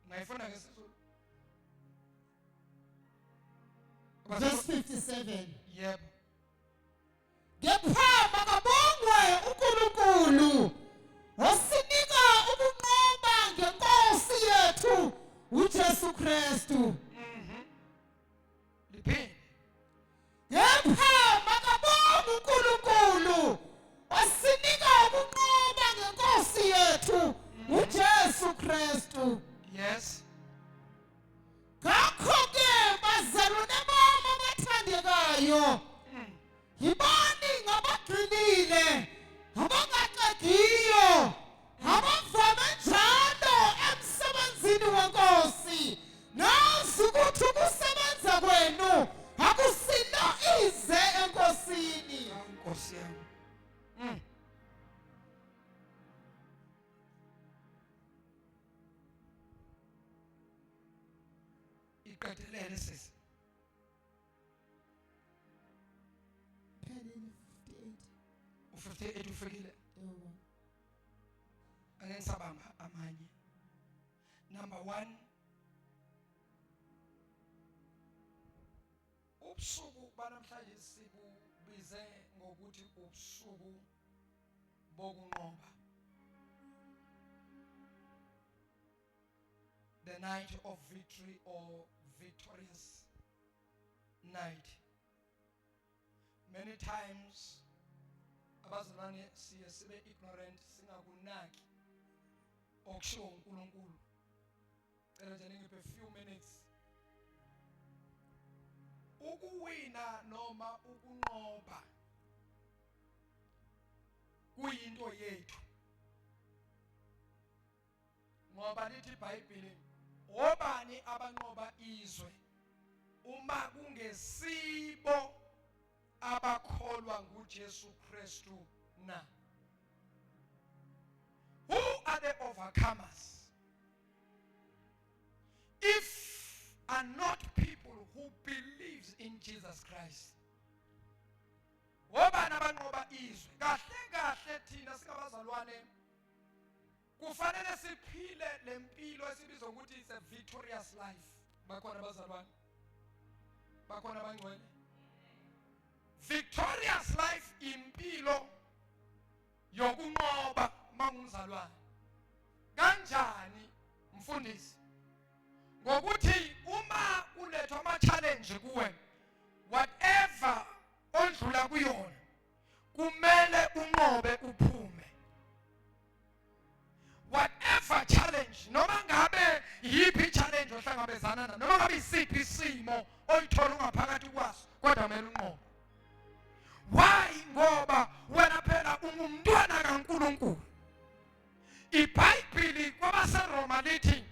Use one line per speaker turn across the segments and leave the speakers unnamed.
ngayifunda ngesizulu.
Verse 57.
Yebo.
Kepha makabongwe uNkulunkulu osinika ukunqoba ngeNkosi yethu uJesu Kristu.
Liphinde.
Kepha makabongwe uNkulunkulu osinika ukunqoba ngeNkosi yethu uJesu Kristu.
Yes.
Ngakho-ke bazalwane bami abathandekayo, yibani ngabagxilile, abangaqediyo, abavame njalo emsebenzini weNkosi. Nazi ukuthi ukusebenza kwenu akusilo ize eNkosini.
Nkosi yami. Iqedelele sisi.
Phelele 58.
U58 ufikile.
Yebo.
Ake ngisabamba amanye. Number 1. Ubusuku banamhlanje sibubize ngokuthi ubusuku bokunqoba. The night of victory or victorious night. Many times abazalwane siye sibe ignorant singakunaki okushiwo uNkulunkulu. Cela nje ngiphe few minutes. Ukuwina noma ukunqoba kuyinto yethu. Ngoba lithi iBhayibheli obani abanqoba izwe uma kungesibo abakholwa nguJesu Kristu na. Who are the overcomers? If are not people who believes in Jesus Christ. Obani abanqoba izwe kahle kahle thina singabazalwane kufanele siphile lempilo esibizwa ukuthi is a victorious life. Bakhona abazalwane. Bakhona abangcwele. Victorious life impilo yokunqoba mangumzalwane. Kanjani mfundisi? Ngokuthi uma ulethwa ama challenge kuwe, whatever ondlula kuyona kumele unqobe uphume. Whatever challenge, noma ngabe yipi challenge ohlangabezana nayo, noma ngabe isiphi isimo oyithola ungaphakathi kwaso, kodwa kumele unqobe. Why? Ngoba wena phela ungumntwana kaNkulunkulu. iBhayibheli kwabaseRoma lithi,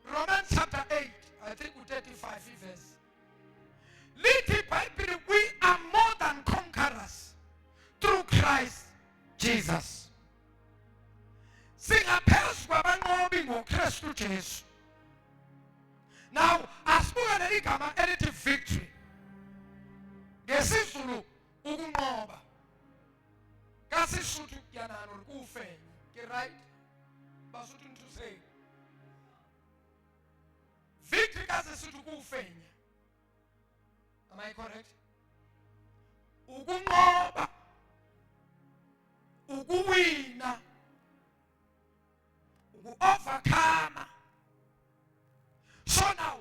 Romans chapter 8, I think 35 verse. Lithi iBhayibheli, we are more than conquerors through Christ Jesus. Singaphezu kwabanqobi ngoKristu Jesu. Now, asibuke leli gama elithi victory. NgesiZulu ukunqoba. KaSisuthu yanano ukufenya. Ke right? Basuthu ntuseni. Victory KaSisuthu ukufenya. Am I correct? Ukunqoba. Ukuwina. Overcome. So now,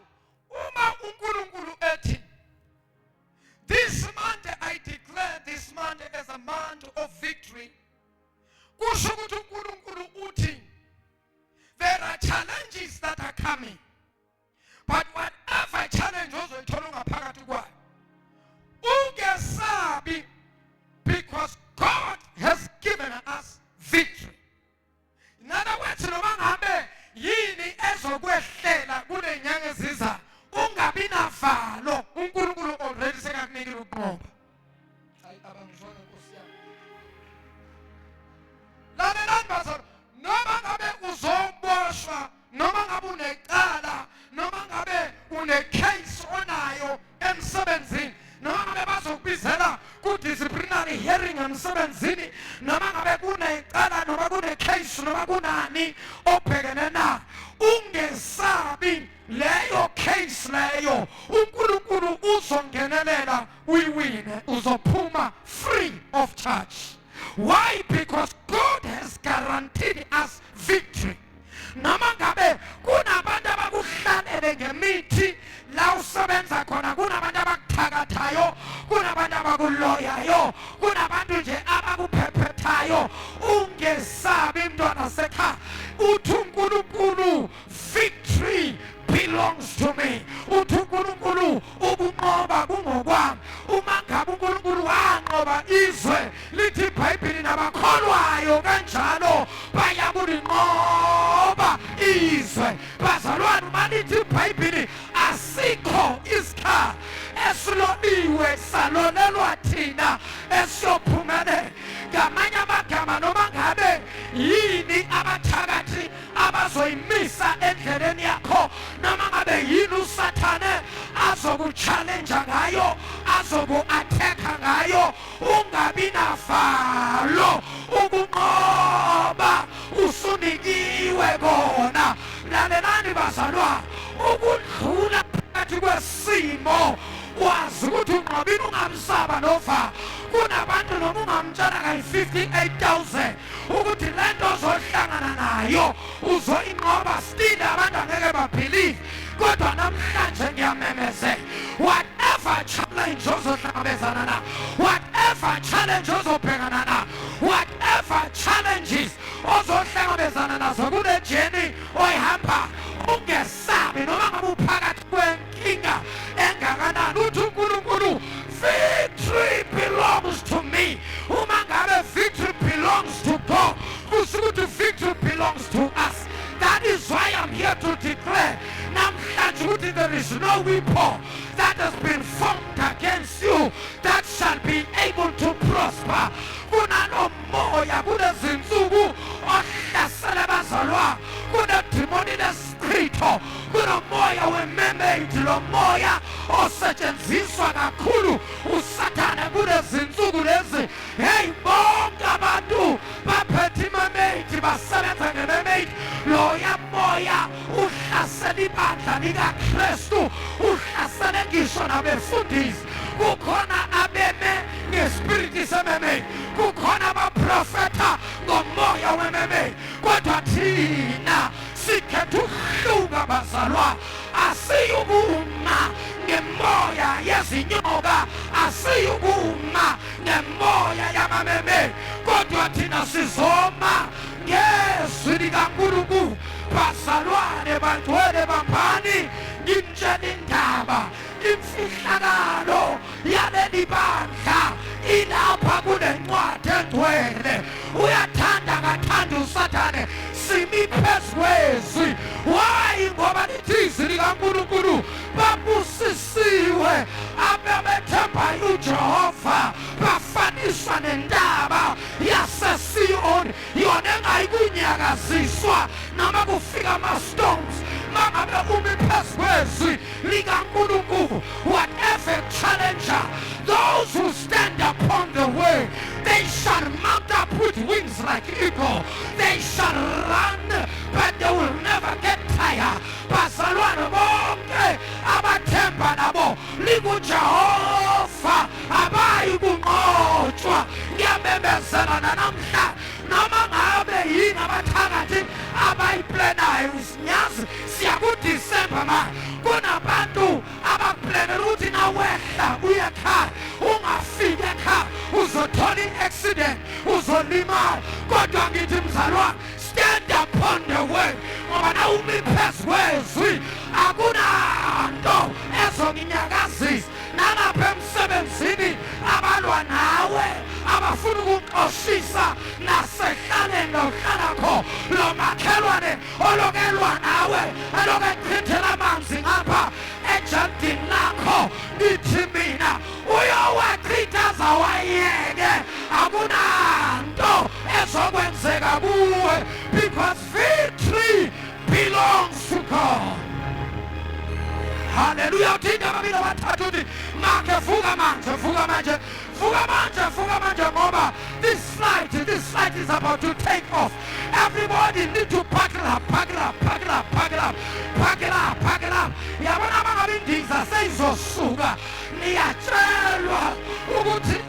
uma uNkulunkulu ethi, this month I declare this month as a month of victory. Kusho ukuthi uNkulunkulu uthi, there are challenges that are coming, but whatever challenge ozoyithola ungaphakathi kwayo, ungesabi, because God has given us victory. In other words, noma ngabe yini ezokwehlela kule nyanga eziza, ungabi navalo, uNkulunkulu already sekakunikile ukunqoba. Hayi abangizwana Nkosi yami. Lalelani bazalwane, noma ngabe uzoboshwa, noma ngabe unecala, noma ngabe une-case onayo emsebenzini, noma ngabe bazokubizela ku-disciplinary hearing emsebenzini, noma ngabe kunecala, noma kune-case, noma kunani obhekene na, ungesabi church. Why? Because God has guaranteed us victory. Noma ngabe kunabantu abakuhlalele ngemithi la usebenza khona, kunabantu abakuthakathayo, kunabantu abakuloyayo, kunabantu nje abakuphephethayo, ungesabi mntwana sekhaya. Uthi uNkulunkulu, victory belongs to me. Uthi uNkulunkulu, ukunqoba kungokwami. Uma ngabe uNkulunkulu wanqoba izwe, lithi iBhayibheli nabakholwayo kanjalo bayakulinqoba izwe. Bazalwane, uma lithi iBhayibheli asikho isikhala esiloliwe salolelwa thina esiyophumelela. Ngamanye amagama, noma ngabe yini abathakathi abazoyimisa endleleni yakho, noma ngabe yini uSathane azokuchallenge ngayo, azoku-attack ngayo, ungabi navalo. Ukunqoba usunikiwe kona. Lalelani bazalwane, ukudlula phakathi kwesimo, wazi ukuthi unqobile, ungamsaba nova. Kunabantu noma ungamtshela kayi-58,000 ukuthi le nto ozohlangana nayo uzoyinqoba, still abantu angeke babhilive. Kodwa namhlanje ngiyamemezela, whatever challenge ozohlangabezana na, whatever challenge ozobhekana na, whatever challenges ozohlangabezana nazo kule journey oyihamba, ungesabi noma ngabe uphakathi kwenkinga engakanani. Uthi uNkulunkulu, victory belongs to me. Uma ngabe victory belongs to God, kusho ukuthi victory belongs to us. That is why I'm here to declare namhlanje ukuthi there is no weapon that has been formed against you that shall be able to prosper. Kunalo moya kulezinsuku ohlasela bazalwane, kunedimoni lesichitho, kunomoya we-mermaid, lo moya osetshenziswa kakhulu uSathane kulezinsuku lezi. Hey, bonke abantu baphethe i-mermaid, basebenza nge-mermaid. Loya moya uhlasela ibandla likaKristu, uhlasele ngisho nabefundisi. Kukhona abeme ngespiriti se-mermaid, kukhona abaprofetha ngomoya we-mermaid. Kodwa thina sikhetha ukuhluka bazalwane, asiyukuma ngemoya yezinyoka, asiyukuma ngemoya yama-mermaid, kodwa thina sizoma ngezwi likaNkulunkulu. Bazalwane, bantwele bambani, ngimtshela indaba, imfihlakalo yaleli bandla ilapha kule ncwadi engcwele. Uyathanda kathanda uSathane simi phezu kwezwi. Why? Ngoba lithi izwi likaNkulunkulu, babusisiwe abebethemba uJehova, bafaniswa nentaba yaseSiyoni, yona engayikunyakaziswa noma kufika ama-stones. Mangabe umi phezu kwezwi likaNkulunkulu, whatever challenger, those who stand upon the way, they shall mount up with wings like eagle. They shall run, but they will never get tired. Bazalwane bonke abathemba nabo likuJehova abayikunqotshwa. Ngiyamemezela namhla, noma ngabe yini abathakathi abayiplenayo, sinyazi siyakuDisemba manje. Kunabantu abaplenela ukuthi nawehla uye ekhaya, ungafika ekhaya uzothola i-accident, uzolimala. Kodwa ngithi mzalwane, stand upon the way, ngoba na umi phezu kwezwi akunanto ezonginyakazisa. Nalapha emsebenzini abalwa nawe, abafuna ukukuxoshisa, nasehlaleni lohlala kho lo makhelwane olokelwa nawe, eloke echithela amanzi ngapha ejardini lakho. Nithi mina uyowachitha zawayeke, akunanto ezokwenzeka kuwe, because victory belongs to God. Hallelujah. Uthinta ababili abathathu uthi makhe vuka manje, vuka manje, vuka manje, vuka manje, ngoba this flight is about to take off. Everybody need to buckle up, buckle up, buckle up, buckle up, buckle up, buckle up. Yabona mangabe indiza seyizosuka, niyatshelwa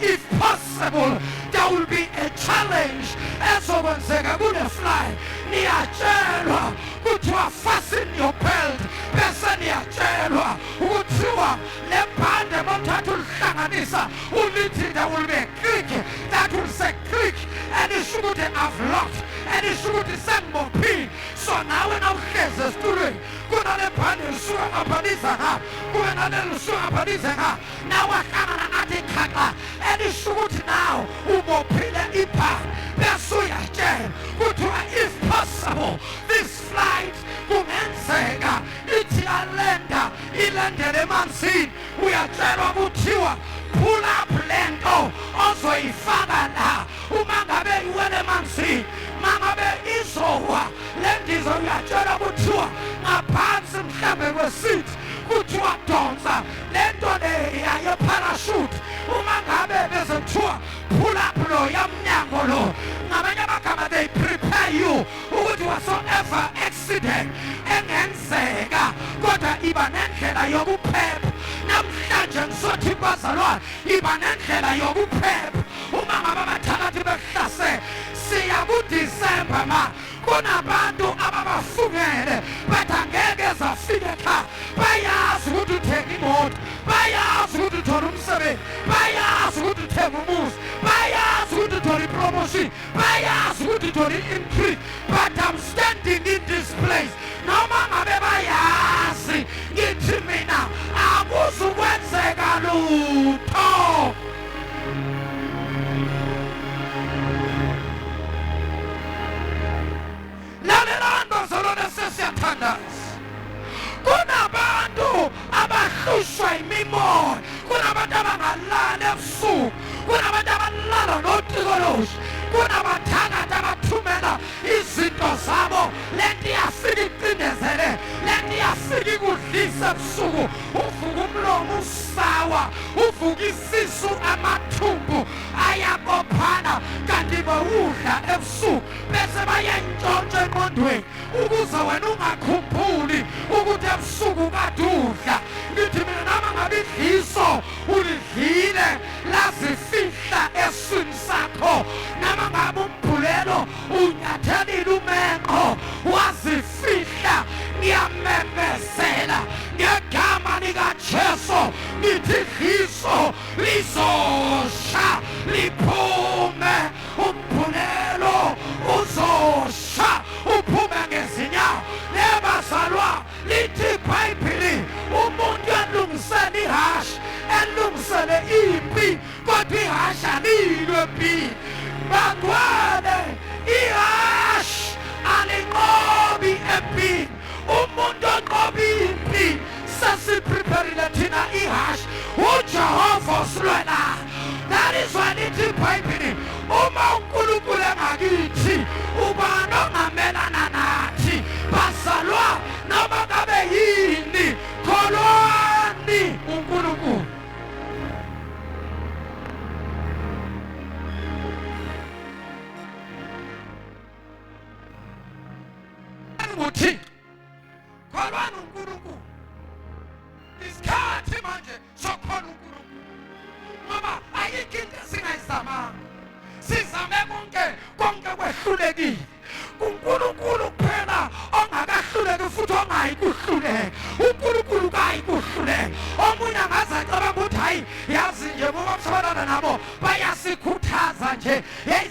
if possible there will be a challenge ezokwenzeka kune-fly. Niyatshelwa kuthiwa fasten your belt, bese niyatshelwa ukuthiwa le bhande mothatha ulihlanganisa ulithi there will be a click that will say click, and isho ukuthi I've locked, and isho ukuthi sengibophile. So nawe nawuhlezi esitulweni kunale bhande lisuka ngaphanisa nga, kube naleli lisuka ngaphanisa nga, nawe ahlangana nathi khaka, and isho ukuthi nawe ubophile ibhande. Bese uyatshela kuthiwa if possible this flight kungenzeka ithi yalenda ilandele emanzini. Uyatshelwa kuthiwa pull up lento ozoyifaka la uma ngabe iwele emanzini, uma ngabe izowa le ndiza. Uyatshelwa kuthiwa ngaphansi mhlambe kwesithi kuthiwa donsa lento leya yeparachute. Uma ngabe bese kuthiwa pull up lo yamnyango lo, ngamanye amagama they prepare you ukuthi whatsoever accident engenzeka kodwa iba nendlela yokuphepha. Namhlanje ngisothi bazalwane iba nendlela yokuphepha. Uma ngabe abathakathi behlasela siya kuDisemba ma, kunabantu ababafungele bathi angeke zafika ekhaya. Bayazi ukuthi uthenga imoto, bayazi ukuthi uthola umsebenzi, bayazi ukuthi uthenga umuzi, bayazi ukuthi uthola ipromotion, bayazi ukuthi uthola i-increase. But I'm standing in this place noma ngabe bayazi ngithi mina akuzukwenzeka lutho. Lalelani bazalwane sesiyathandaza. Kunabantu abahlushwa imimoya, kunabantu abangalali ebusuku, kunabantu abalala notikoloshi, kunabathakathi abathumela izinto zabo. Lento iyafika iqindezele, lento iyafika ikudlisa ebusuku. Uvuka umlomo usawa, uvuka isisu amathumbu ayabophana, kanti bawudla ebusuku bese bayantshontsha engqondweni ukuze wena ungakhumbuli ukuthi ebusuku kade udla. Ngithi mina noma ngabe idliso ulidlile lazifihla eswini sakho, noma ngabe umbhulelo unyathelile umenqo wazifihla, ngiyamemezela ngegama likaJesu ngithi idliso lizosha liphume, umbhulelo uzosha uphume ngezinyawo. Nebazalwa lithi iBhayibheli umuntu elungisela ihashe elungisele impi kodwa ihashe alilwe empini. Bantwana ihashe alinqobi empini, umuntu onqoba impi sesiprepharile thina ihashe uJehova osilwelayo. That is why lithi iBhayibheli uma uNkulunkulu engakithi ubani ongamelana nathi. Bazalwa noma ngabe yini kholwani uNkulunkulu. Uthi kholwani uNkulunkulu. Isikhathi manje sokholwa uNkulunkulu ngoba ayikho into esingayizamanga. Sizame konke kwehlulekile. uNkulunkulu kuphela ongakahluleki futhi ongayi kuhluleka. uNkulunkulu kayi kuhluleka. Omunye angaze acabanga ukuthi hayi yazi nje ngoba msabana nabo bayasikhuthaza nje,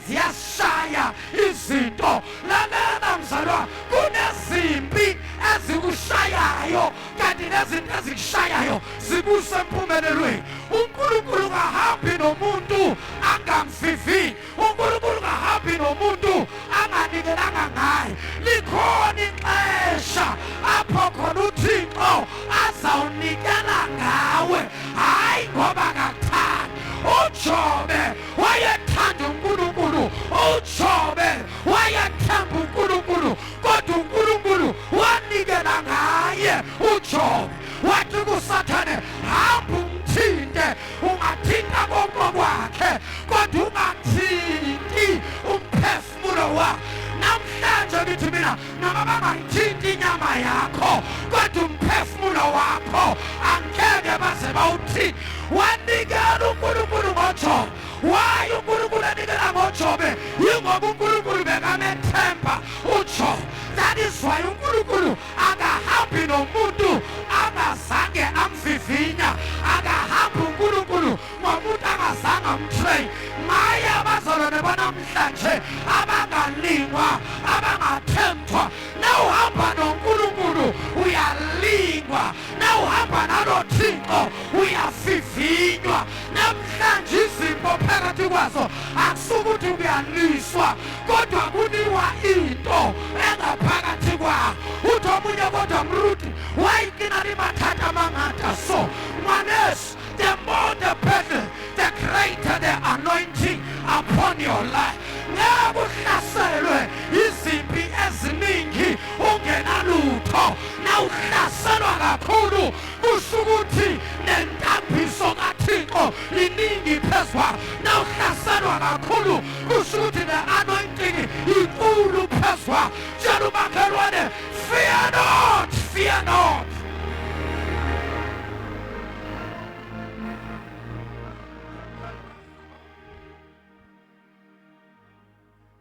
ziyashaya izinto. Lalela mzalwa, kunezimpi ezikushayayo kanti nezinto ezikushayayo zibuse empumelelweni. uNkulunkulu kahambi nomuntu angamvivi, uNkulunkulu kahambi nomuntu anganikelanga ngaye. Likhona ixesha apho khona uThixo azawunikela ngawe, hayi ngoba kakuthanda. uJobe wayethanda uNkulunkulu, uJobe wayethemba uNkulunkulu, kodwa uNkulunkulu wanikela ngaye. uJobe wathi kuSathane, hamba umthinte, ungathinta konke kwakhe kodwa ungathinti umphefumulo wakhe. Namhlanje ngithi mina noma bangayithinti inyama yakho kodwa umphefumulo wakho angeke baze bawuthini. Wanikela uNkulunkulu ngoJobe. Why uNkulunkulu anikela ngoJobe? Yingoba uNkulunkulu bekamethemba uJobe. That is why uNkulunkulu akahambi nomuntu angazange amvivinya, akahambi uNkulunkulu ngomuntu angazange amtrain. Maye abazalwane banamhlanje abangalingwa, abangathemthwa. Nawuhamba noNkulunkulu uyalingwa, nawuhamba nalo Thixo uyavivinywa. Namhlanje izimpo phakathi kwazo akusukuthi kuyaliswa kodwa kuniwa into engaphakathi kwawo. Uthi omunye kodwa Mruti wayikina limathata amangata so ngwaneso, the more the battle, the greater the anointing upon your life. Ngeke uhlaselwe izimpi eziningi ungenalutho. Nawuhlaselwa kakhulu kusho ukuthi nentambiso kaThixo iningi phezu kwakho. Nawuhlaselwa kakhulu kusho ukuthi the anointing inkulu phezu kwakho. Tshela umakhelwane, fear not, fear not.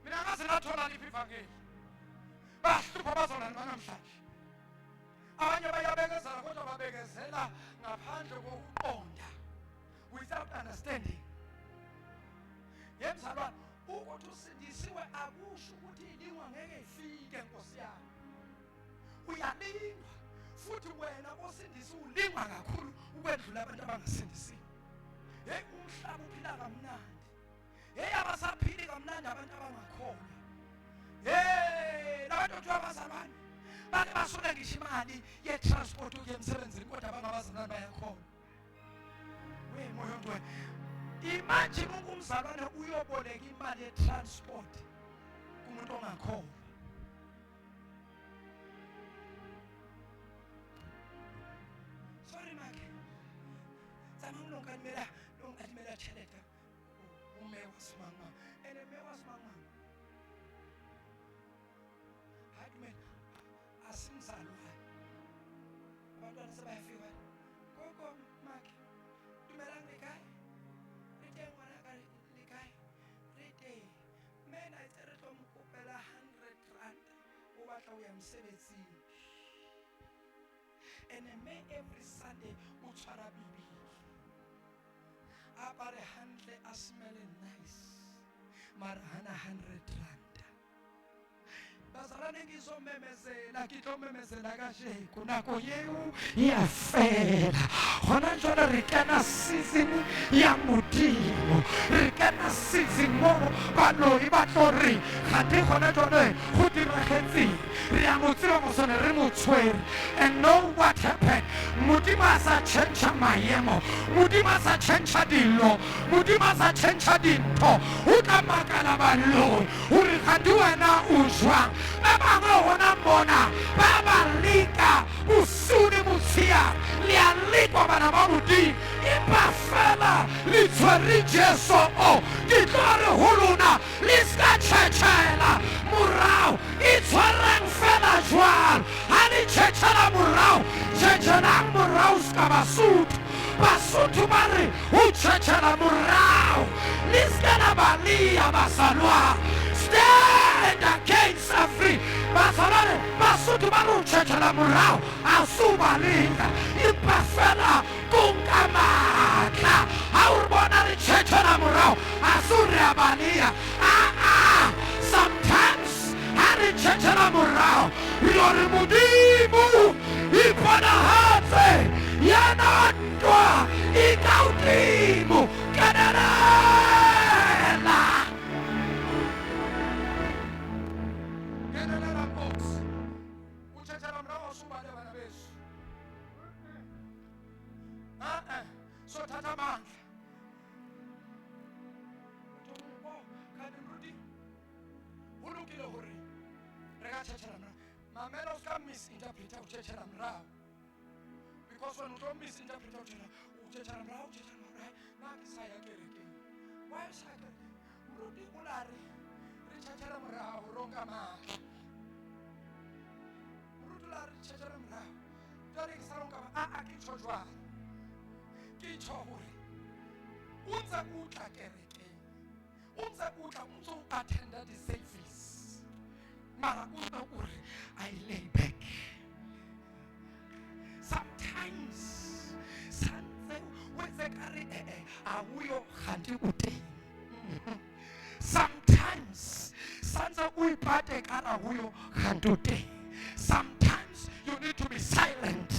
Mina ngaze nathola liphi ivangeli. Bahlupha abazalwane banamhlanje. Abanye bayabekezela kodwa babekezela ngaphandle kokuqonda, without understanding. Yemzalwane, ukuthi usindisiwe akusho ukuthi ilingwa ngeke ifike Nkosi yami. Uyalingwa futhi wena osindisiwe ulingwa kakhulu ukwedlula abantu abangasindisiwe. Hey, umhlaba uphila kamnandi. Hey, abasaphili kamnandi abantu abangakholwa. Hey, labantu kuthiwa abazalwane bake basuke ngisho imali ye-transport ukuya emsebenzini kodwa abangabazalwane bayakhona. We moya ongcwele, imagine umzalwane uyoboleka imali ye-transport kumuntu ongakholwa. Sorry make, zama unonkanimela tšhelete ume wa semangmang. Ene mme wa semangmang ha dumela asimzalwane. Abantwana sebayafika koko make, dumelang le kae? Re teng ngwanaka le kae? Re teng. Mme na itse re tlo mo kopela 100 rand o batla ho ya mosebetsing. Ene mme every Sunday o tshwara Bibele, a apare hantle, a smell nice, mara hana 100 rand. Bazalwane ngizomemezela, kitlomemezela kajeko nako yeo iyafela. Hona jwale re kena season ya Modimo, re kena season mo baloi ba tlo re gate gona jwale go diragetseng. Re a mo tseba mo sone re mo tshwere. And know what happened? Modimo a sa change maemo, Modimo a sa change dilo, Modimo a sa change dintho. O tla makala baloi hore gate wena o jwang. Ba bangwe gona bona ba ba leka bosune motshia le a lekwa bana ba Modimo. Empa fela le tshwere Jesu o ke tlo re ho lona le ska tšhetšhela morao. E tshwareng fela jwalo ha le tšhetšhela morao, tšhetšhelang morao ska Basotho. Basotho ba re ho tšhetšhela morao. Le ska la balia basalwa. Stand against Africa. Basalwane Basotho ba re ho tšhetšhela morao a subalinga. Empa fela kunka matla ha o bona le tšhetšhela morao a su re a balia. Sometimes ha re tšhetšhela morao re Modimo iponahatse yana ntwa e ka hodimo kenelela box o tšhetšhela morao su bale bana beso. So thata mandla kane Mruti ho lokile hore re ka tšhetšhela morao. Mamela o ska misinterpreta o tšhetšhela morao, because when o tlo misinterpreta o tšhetšhela morao na ke sa ya kerekeng. Why sa kerekeng? Mruti o la re tšhetšhela morao ronka matla. tshetshere morao jwale ke sa lonka a ke tsho jwang ke tsho hore o ntse o tla kerekeng o ntse o tla o ntse o attenda di-service mara o ntse o re I lay back. Sometimes santse o etse kare awuyo kganti o teng. Sometimes santse o ipate kare awuyo kganti o teng. Sometimes you need to be silent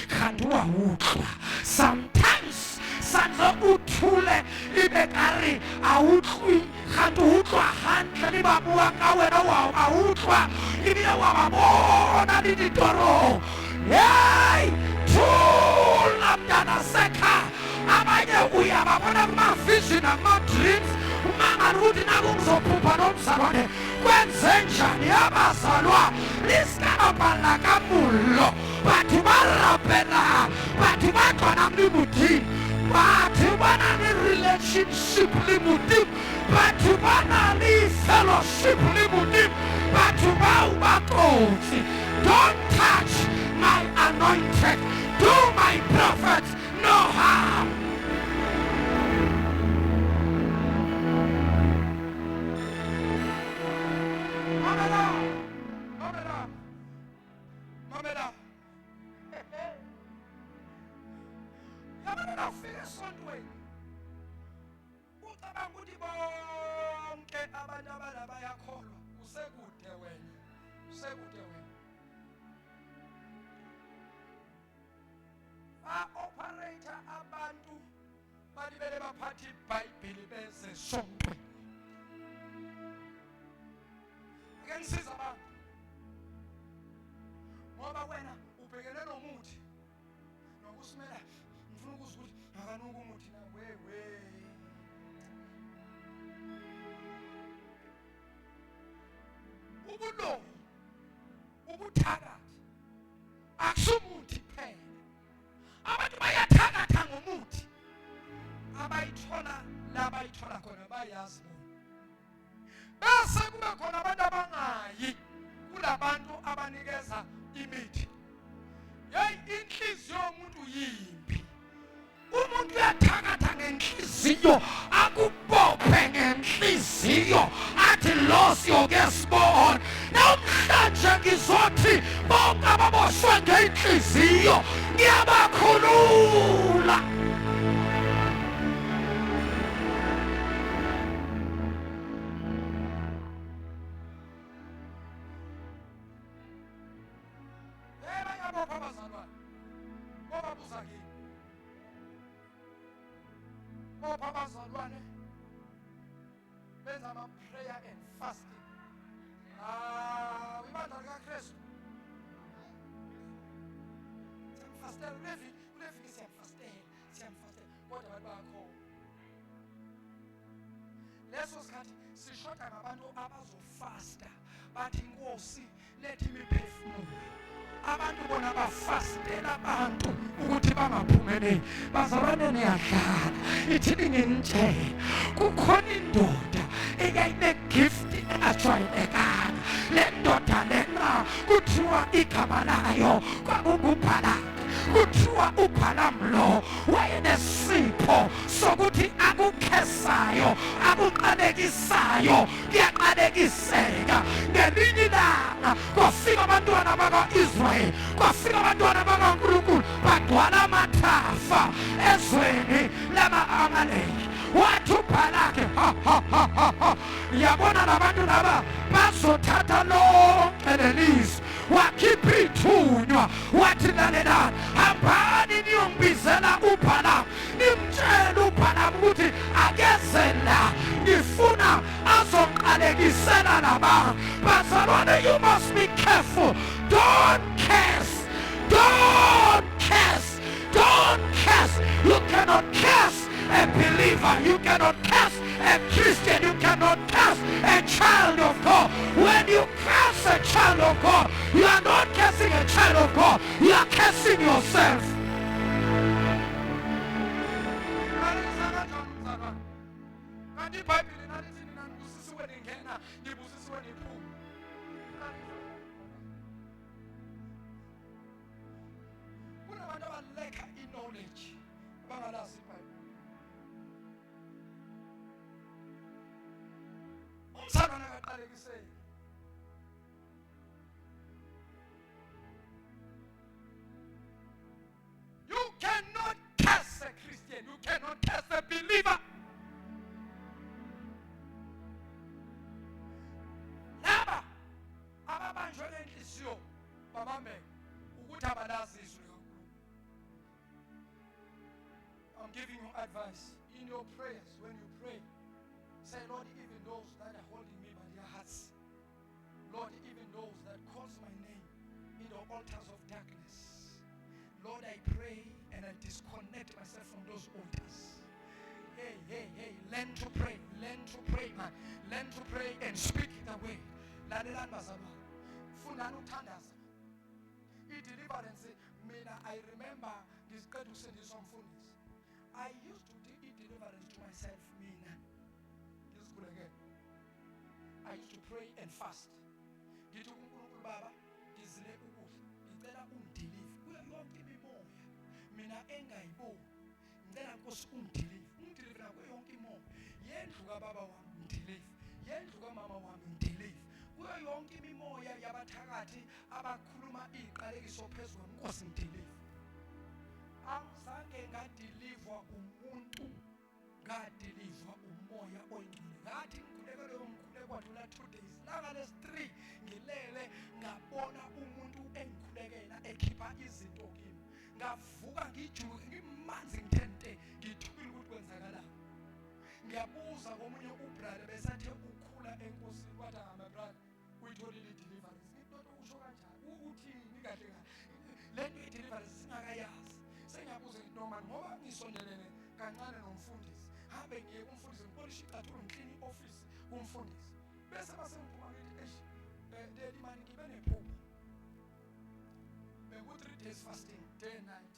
kganti wa utlwa. Sometimes santse o thule ibe kare awutlwi kganti utlwa hantle le ba bua ka wena wa utlwa ebile wa ba bona le ditoro. Hey, thula mntana sekha abanye uyababona kuma-vision ama-dreams umangani ukuthi naku ngizophupha nomzalwane kwenze njani abazalwa lisikababhala kamullo batho ba rapela batho ba tlwana le modimo batho ba na le relationship le modimo batho ba na le fellowship le modimo batho bao ba kotsi. Don't touch my anointed, do my prophet no harm. Mamela. Yabona nafika esontweni. Ucabanga ukuthi bonke abantu abala bayakholwa. Usekude wena. Usekude wena. Operator abantu balibele baphathi iBhayibheli beze sonke. Ake ngisiza abantu. Ngoba wena ubhekene nomuthi. Nokusimela ngifuna ukuzwa ukuthi akanuka umuthi na wewe. Ubulo. Ubuthakathi. Akusumuthi phela. Abantu bayathakatha ngomuthi abayithola labayithola khona bayazi bona bese kube khona abantu abangayi kulabantu abanikeza imithi. Hey, inhliziyo yomuntu yimbi. Umuntu uyathakatha ngenhliziyo akubophe ngenhliziyo athi losi okesibona namhlanje ngizothi bonke ababoshwe ngenhliziyo ngiyabakhulula. Bayabopha abazalwane ngoba buza kini. Bopha abazalwane benza ama-prayer and fasting. Ibandla likaKristu siyamfastela kuleviki siyamfastela kodwa abantu bayakhona. Leso sikhathi sishoda ngabantu abazofasta bathi Nkosi lethi imiphefumulo. Abantu bona bafastela abantu ukuthi bangaphumeleli. Bazalwane niyadlala ithini nginitshela kukhona indoda eyayine-gift engajwayelekanga. Le ndoda lena kuthiwa igama layo kwakungubhalaki. Kuthiwa uBhalamlo wayenesipho sokuthi akukhesayo akuqalekisayo kuyaqalekiseka. Ngelinye ilanga kwafika abantwana bakwa-Israyeli kwafika abantwana bakaNkulunkulu bagcwala amathafa ezweni lama-Amaleki. Wathi uBhalaki yabona labantu laba bazothatha lonke lelizwe. Wakhipha ithunywa wathi lalelani hambani niyongibizela uBhalamu nimtshele uBhalamu ukuthi akeze la ngifuna azoqalekisela labantu. Bazalwane, you must be careful. Don't curse. Don't curse. Don't curse. You cannot curse a believer. You cannot curse a Christian. You cannot curse a child of God. When you curse a child of God, you are not cursing a child of God. You are cursing yourself. ungabalekiseki. You cannot curse a Christian. You cannot curse a believer. Laba ababanjwe lenhliziyo babambe ukuthi abalazi izwi likaNkulunkulu. I'm giving you advice in your prayers. When you pray, say, Lord, even those that are holding me by their hearts, Lord, even those that calls my name in the altars of darkness, Lord, I pray and I disconnect myself from those altars. Hey, learn to pray, man. Learn to pray and speak the way. Lalelani bazalwane. Fundani ukuthandaza. I-deliverance, mina, I remember ngiziqeda ukusindiswa umfundisi. I used to do deliverance to myself, mina. I used to pray and fast. Ngithi uNkulunkulu Baba, ngizile ukudla. Ngicela ungideliver kuyo yonke imimoya. Mina engayiboni. Ngicela Nkosi ungideliver. Ungideliver kuyo yonke imimoya. Yendlu kaBaba wami ngideliver. Yendlu kaMama wami ngideliver. Kuyo yonke imimoya yabathakathi abakhuluma iziqalekiso phezulu Nkosi ngideliver. Angizange ngadeliver umuntu. Ngadeliver umoya oyingcwele. Ngathi ngikhuleka leyo mkhuleko wadlula 2 days. Langa lesi-3 ngilele ngabona umuntu engikhulekela ekhipha izinto kimi. Ngavuka ngijuke ngimanzi ngithente ngithukile ukuthi kwenzakalani. Ngiyabuza komunye ubrother besathi ukhula enkosini wathi my brother uyitholile deliverance. Ngidoda usho kanjani? Uthini kahle kahle? Lento i-deliverance singakayazi. Sengiyabuza noma ngoba ngisondelene kancane nomfundisi. Hambe ngiye kumfundisi ngipolishe iqathulo ngiclean i-office kumfundisi. Bese basengiphuma ngithi daddy man ngibe nephupho. Beku 3 days fasting day and night.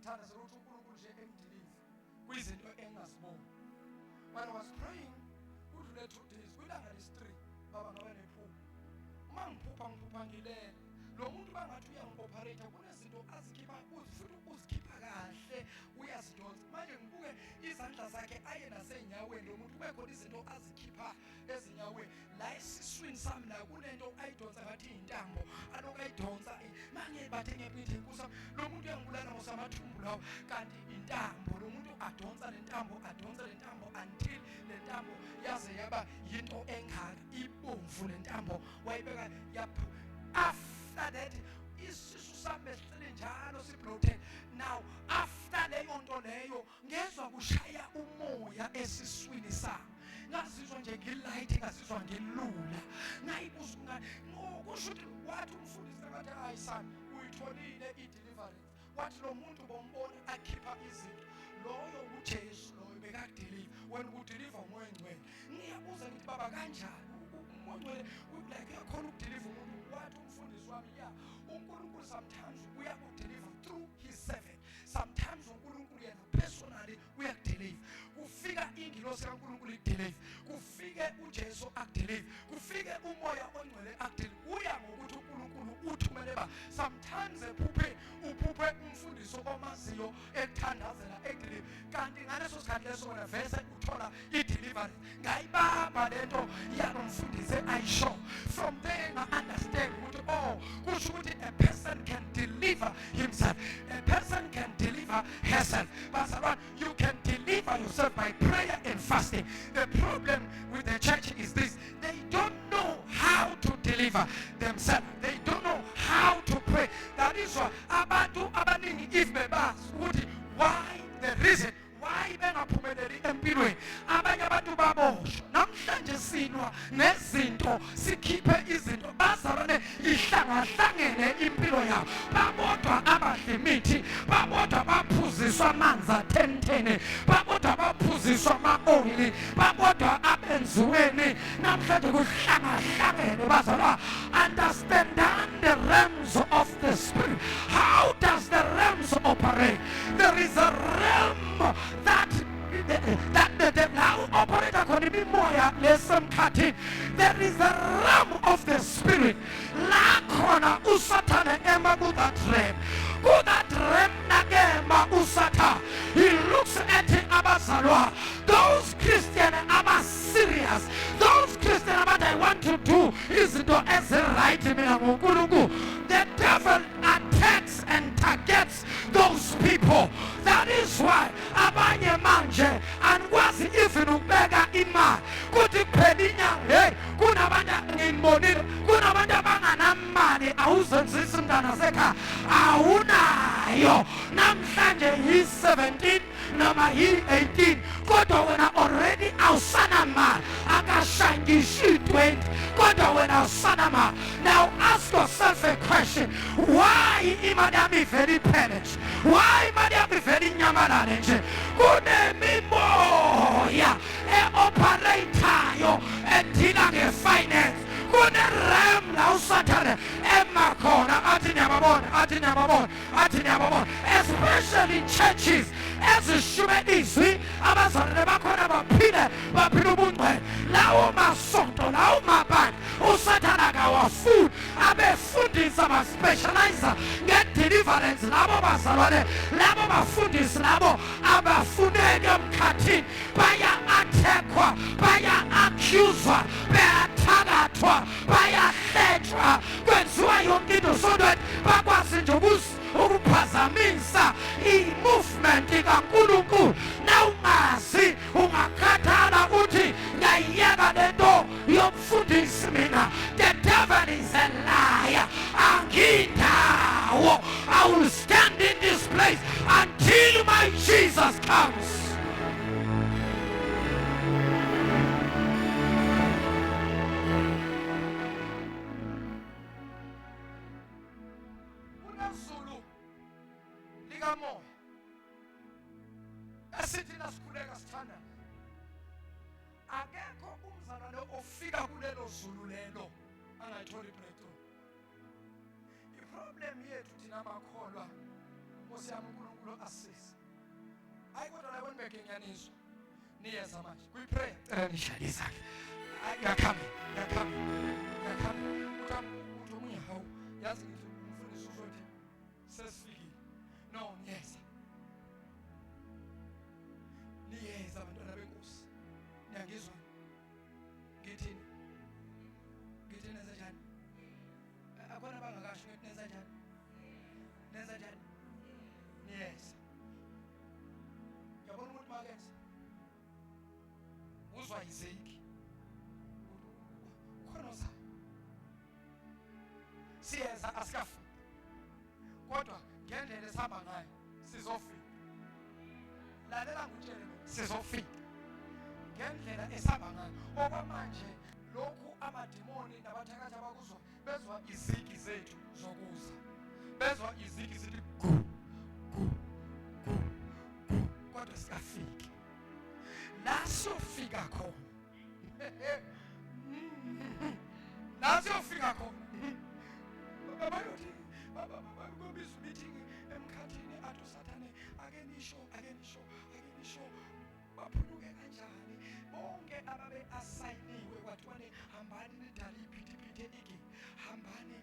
Thanda ukuthi uNkulunkulu nje engideliver kwizinto engingaziboni. When I was praying kudlule 2 days kwilanga lesi-3 baba ngabe nephupho. Mangiphupha ngilele. Lo muntu bangathi uyangi-operate kunezinto azikhipha futhi uzikhipha kahle uyazidonsa. Manje ngibuke izandla zakhe aye nasenyaweni lo muntu kubekhona izinto azikhipha ezinyaweni. La esiswini sami la kunento ayidonsa ngathi intambo aloku ayidonsa mangebathe ngephithe inkusa lo muntu uyangibulala ngosamathumbu lawo kanti intambo lo muntu adonsa le ntambo until le ntambo yaze yaba yinto engaka ibomvu le ntambo wayibeka yaphu. After that, isisu sami esihlele njalo sibloated. Now, after leyo nto leyo, ngezwa kushaya umoya esiswini sami. Ngazizwa nje ngilight, ngazizwa ngilula. Ngayibuza kusho ukuthi wathi umfundisi akathi hayi son, uyitholile i-deliverance. Wathi lo muntu bombona akhipha izinto. Loyo uJesu loyo bekadeliver. When udeliver umoya ngcwele. Ngiyabuza ngithi baba kanjani? Umoya ngcwele like uyakhona ukudeliver umuntu. Wathi umfundisi wami uNkulunkulu sometimes uyakudeliver through his servant. Sometimes uNkulunkulu yena personally uyakudeliver. Kufika ingilosi kaNkulunkulu ikudeliver. Kufike uJesu akudeliver. Kufike umoya ongcwele akudeliver. Uya ngokuthi uNkulunkulu uthumele ba. Sometimes uphuphe umfundisi omaziyo ekuthandazela ekudeliver. Kanti ngaleso sikhathi leso wena vese uthola i-deliverance. Ngayibamba lento yalomfundisi ayisho. From there I understand kusho ukuthi a person can deliver himself. A person can deliver herself. But you can deliver yourself by prayer and fasting. The problem with the church is this: they don't know how to deliver themselves. They don't know how to pray. That is why abantu abaningi if bebazi ukuthi why the reason why bengaphumeleli empilweni abanye abantu baboshwa. Namhlanje sinwa nezinto sikhiphe izinto bazalwane ihlangahlangene impilo yabo. Babodwa abadla imithi, babodwa baphuziswa amanzi athentene, babodwa baphuziswa ama-oil, babodwa abenziweni. Namhlanje kuhlangahlangene bazalwa. Understand the realms of the spirit. How does the realms operate? There is a realm that the devil operates according to moya lesson cutting. There is a realm of the spirit. La kona usatana ema that realm. Go that realm nagema usata. He looks at the abazalwa. Those Christians are serious. Those Christians are I want to do izinto eziright mina ngoNkulunkulu, the devil attacks and targets those people. That is why abanye manje anikwazi even ukubeka imali kuthi kuphela inyanga. Hey, kunabantu nginibonile, kunabantu abanganamali, awuzenzisi mntana sekhaya, awunayo namhlanje yi-17 noma yi-18 kodwa wena already awusana mali, akashangishi 20 kodwa wena awusana mali. Now ask yourself a question, why imali yami ivele iphele nje? Why imali yami ivele inyamalale nje? Kunemimoya e-operator edila nge-finance, kunerem la usathane emakhona athi niyababona, athi niyababona, athi niyababona, especially churches ezishume izwi abazalwane bakhona baphile ubungcwele. Lawo masonto, lawo mabandla usathana kawafuni abefundisi abaspecializer nge-deliverance, labo bazalwane, labo bafundisi labo abafuneki emkhathini baya-athekwa, baya-accuswa, bayathakathwa, bayahletshwa, kwenziwa yonke into sontweni bakwazi nje ukuphazamisa i-movement kaNkulunkulu. Na ungazi ungakhathala uthi ngiyayeka lento yomfundisi mina. The devil is a liar. Angindawo. I will stand in this place until my Jesus comes. Unazulu likamoya esithi nasikhuleka sithanda, akekho umzalwane ofika kulelo zulu lelo angayitholi breakthrough. Iproblem yethu thina makholwa, Nkosi yami uNkulunkulu asise. Hayi kodwa la wena ngiyanizwa. Niyeza manje. Kuyiprayer. Cela nishayisa. Ngiyakhambi. Uthi omunye hawu yazi ngithi umfundisi uzothi sesifikile. No, niyeza. Niyeza abantwana benkosi. Niyangizwa? Ngithini? Ngithi nenza njani? Akona bangakasho ukuthi nenza njani? Nenza njani? Niyeza. Yabona ukuthi makenza. Uzwa izeki. Khona uza. Siyeza asikafu. Kodwa ngendlela esihamba ngayo sizofika. Lalela ngutshele sizofika. Ngendlela esihamba ngayo. Okwamanje lokhu amadimoni nabathakathi abakuzwa bezwa izigi zethu zokuza. Bezwa izigi zithi gu. Kodwa sikafiki. La siyofika khona. La siyofika khona. Babayothi babiza meeting emkhathini athi usathane ake nisho baphunyuke kanjani bonke ababe asayiniwe kwathiwa hambani nidale iphithiphithi iki, hambani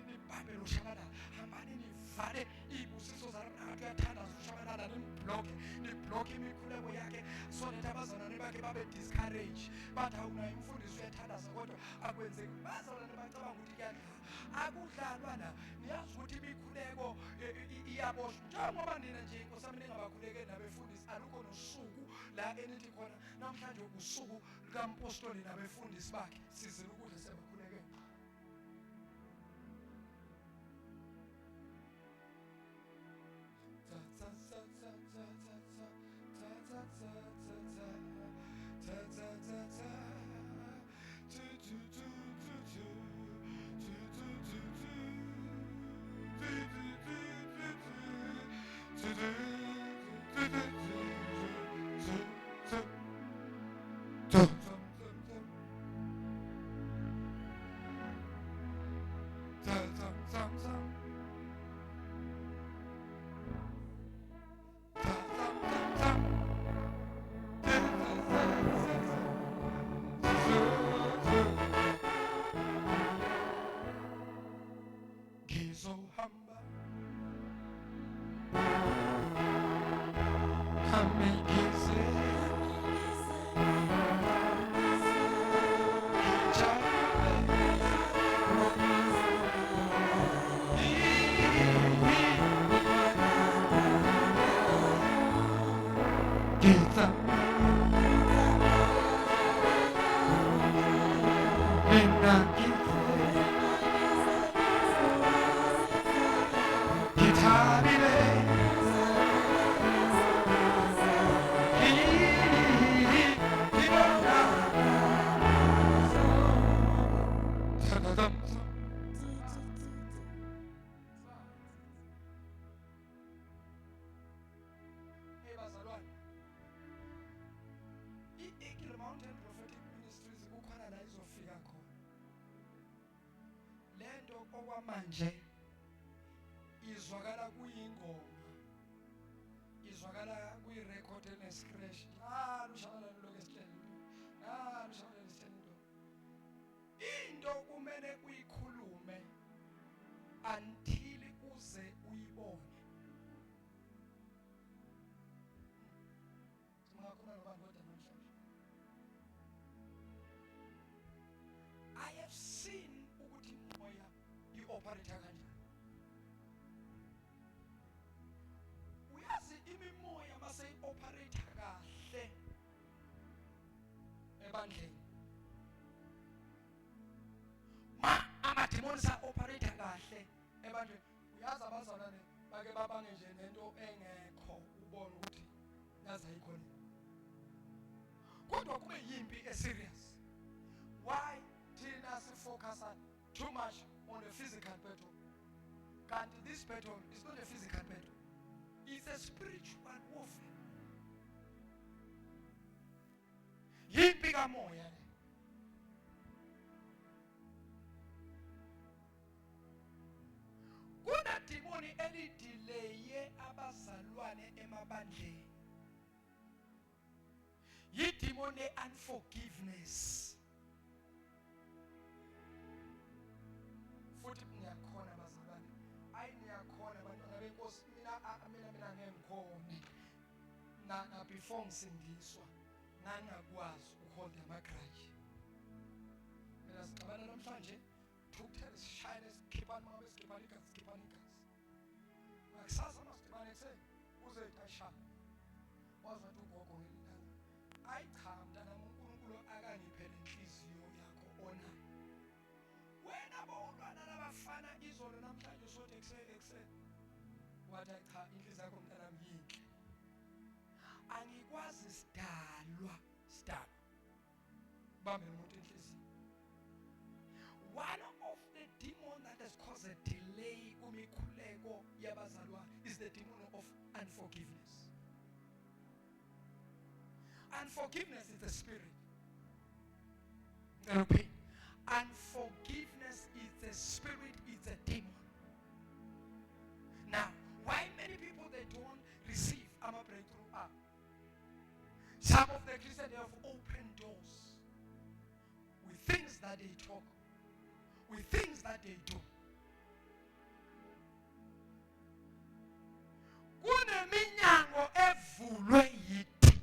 nibhabhele ushabalala, hambani nivale izibusiso zalapha uyathanda ushabalala, nibloke imikhuleko yakhe so that abazalwane bakhe babe discourage. Bathi awunayo umfundisi uyathandaza kodwa akwenzeki. Bazalwane bacabanga ukuthi kuyadlala. Akudlalwa la. Niyazi ukuthi imikhuleko iyaboshwa. Njengoba nina nje Nkosi yami ningabakhulekeli nabefundisi, alukho nosuku la enithi khona namhlanje usuku likampostoli nabefundisi bakhe sizile ukudla sebakhulekela. Child into okwamanje izwakala kuyingoma, izwakala kuyirecord enescratch. Lushabalala lokho esitshela lushabalala esitshela into kumele uyikhulume until uze uyibone. Singakhuluma nobantu kodwa namhlanje. I have seen ukuthi moya i-operate kanjani. Uyazi imimoya mase i-operate kahle ebandleni. Amademons a-operate kahle ebandleni. Uyazi abazalwane bake babange nje nento engekho ubone ukuthi yazi ayikhona. Kodwa kube yimpi eserious. Why thina sifocus too much on the physical battle? Kanti this battle is not a physical battle. It's a spiritual warfare. Yimpi kamoya le. Kuna demoni elideleye abazalwane emabandleni. Yidemoni unforgiveness. Futhi ngiyakhona abazalwane. Ayi niyakhona abantwana benkosi, mina ngengikhona. Na before ngisindiswa ngangakwazi ukuhold amagrudge. Mina sixabana namhlanje thukuthele sishayele sikhipana uma besikhipana igazi. Ngakusasa masikhipana ekuseni uzethu ashaya. Wazwa ukuthi ugogo ngelilanga. Ayi cha mntana uNkulunkulu akangiphele inhliziyo yakho onayo. Wena bawulwana nabafana izolo namhlanje usothi ekuseni. Wathi cha inhliziyo yakho mntana yinhle. Angikwazi sidalwa. Bambe umuntu inhliziyo. One of the demons that has caused a delay kumikhuleko yabazalwane is the demon of unforgiveness. Unforgiveness is the spirit. Okay. Unforgiveness is the spirit, it's a demon. Now, why many people they don't receive a breakthrough are? Some of the Christians, they have opened doors with things that they talk, with things that they do. Kuneminyango evulwe yithi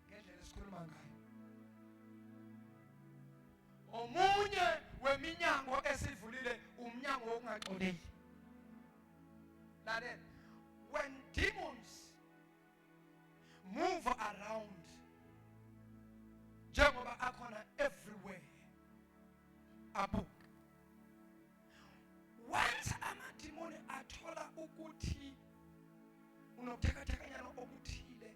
ngendlela esikhuluma ngayo. Omunye weminyango esivulile umnyango wokungaxoleki. Lalela, when demons move around njengoba akhona everywhere abuka. Once amademoni athola ukuthi unokuthekathekanyana okuthile,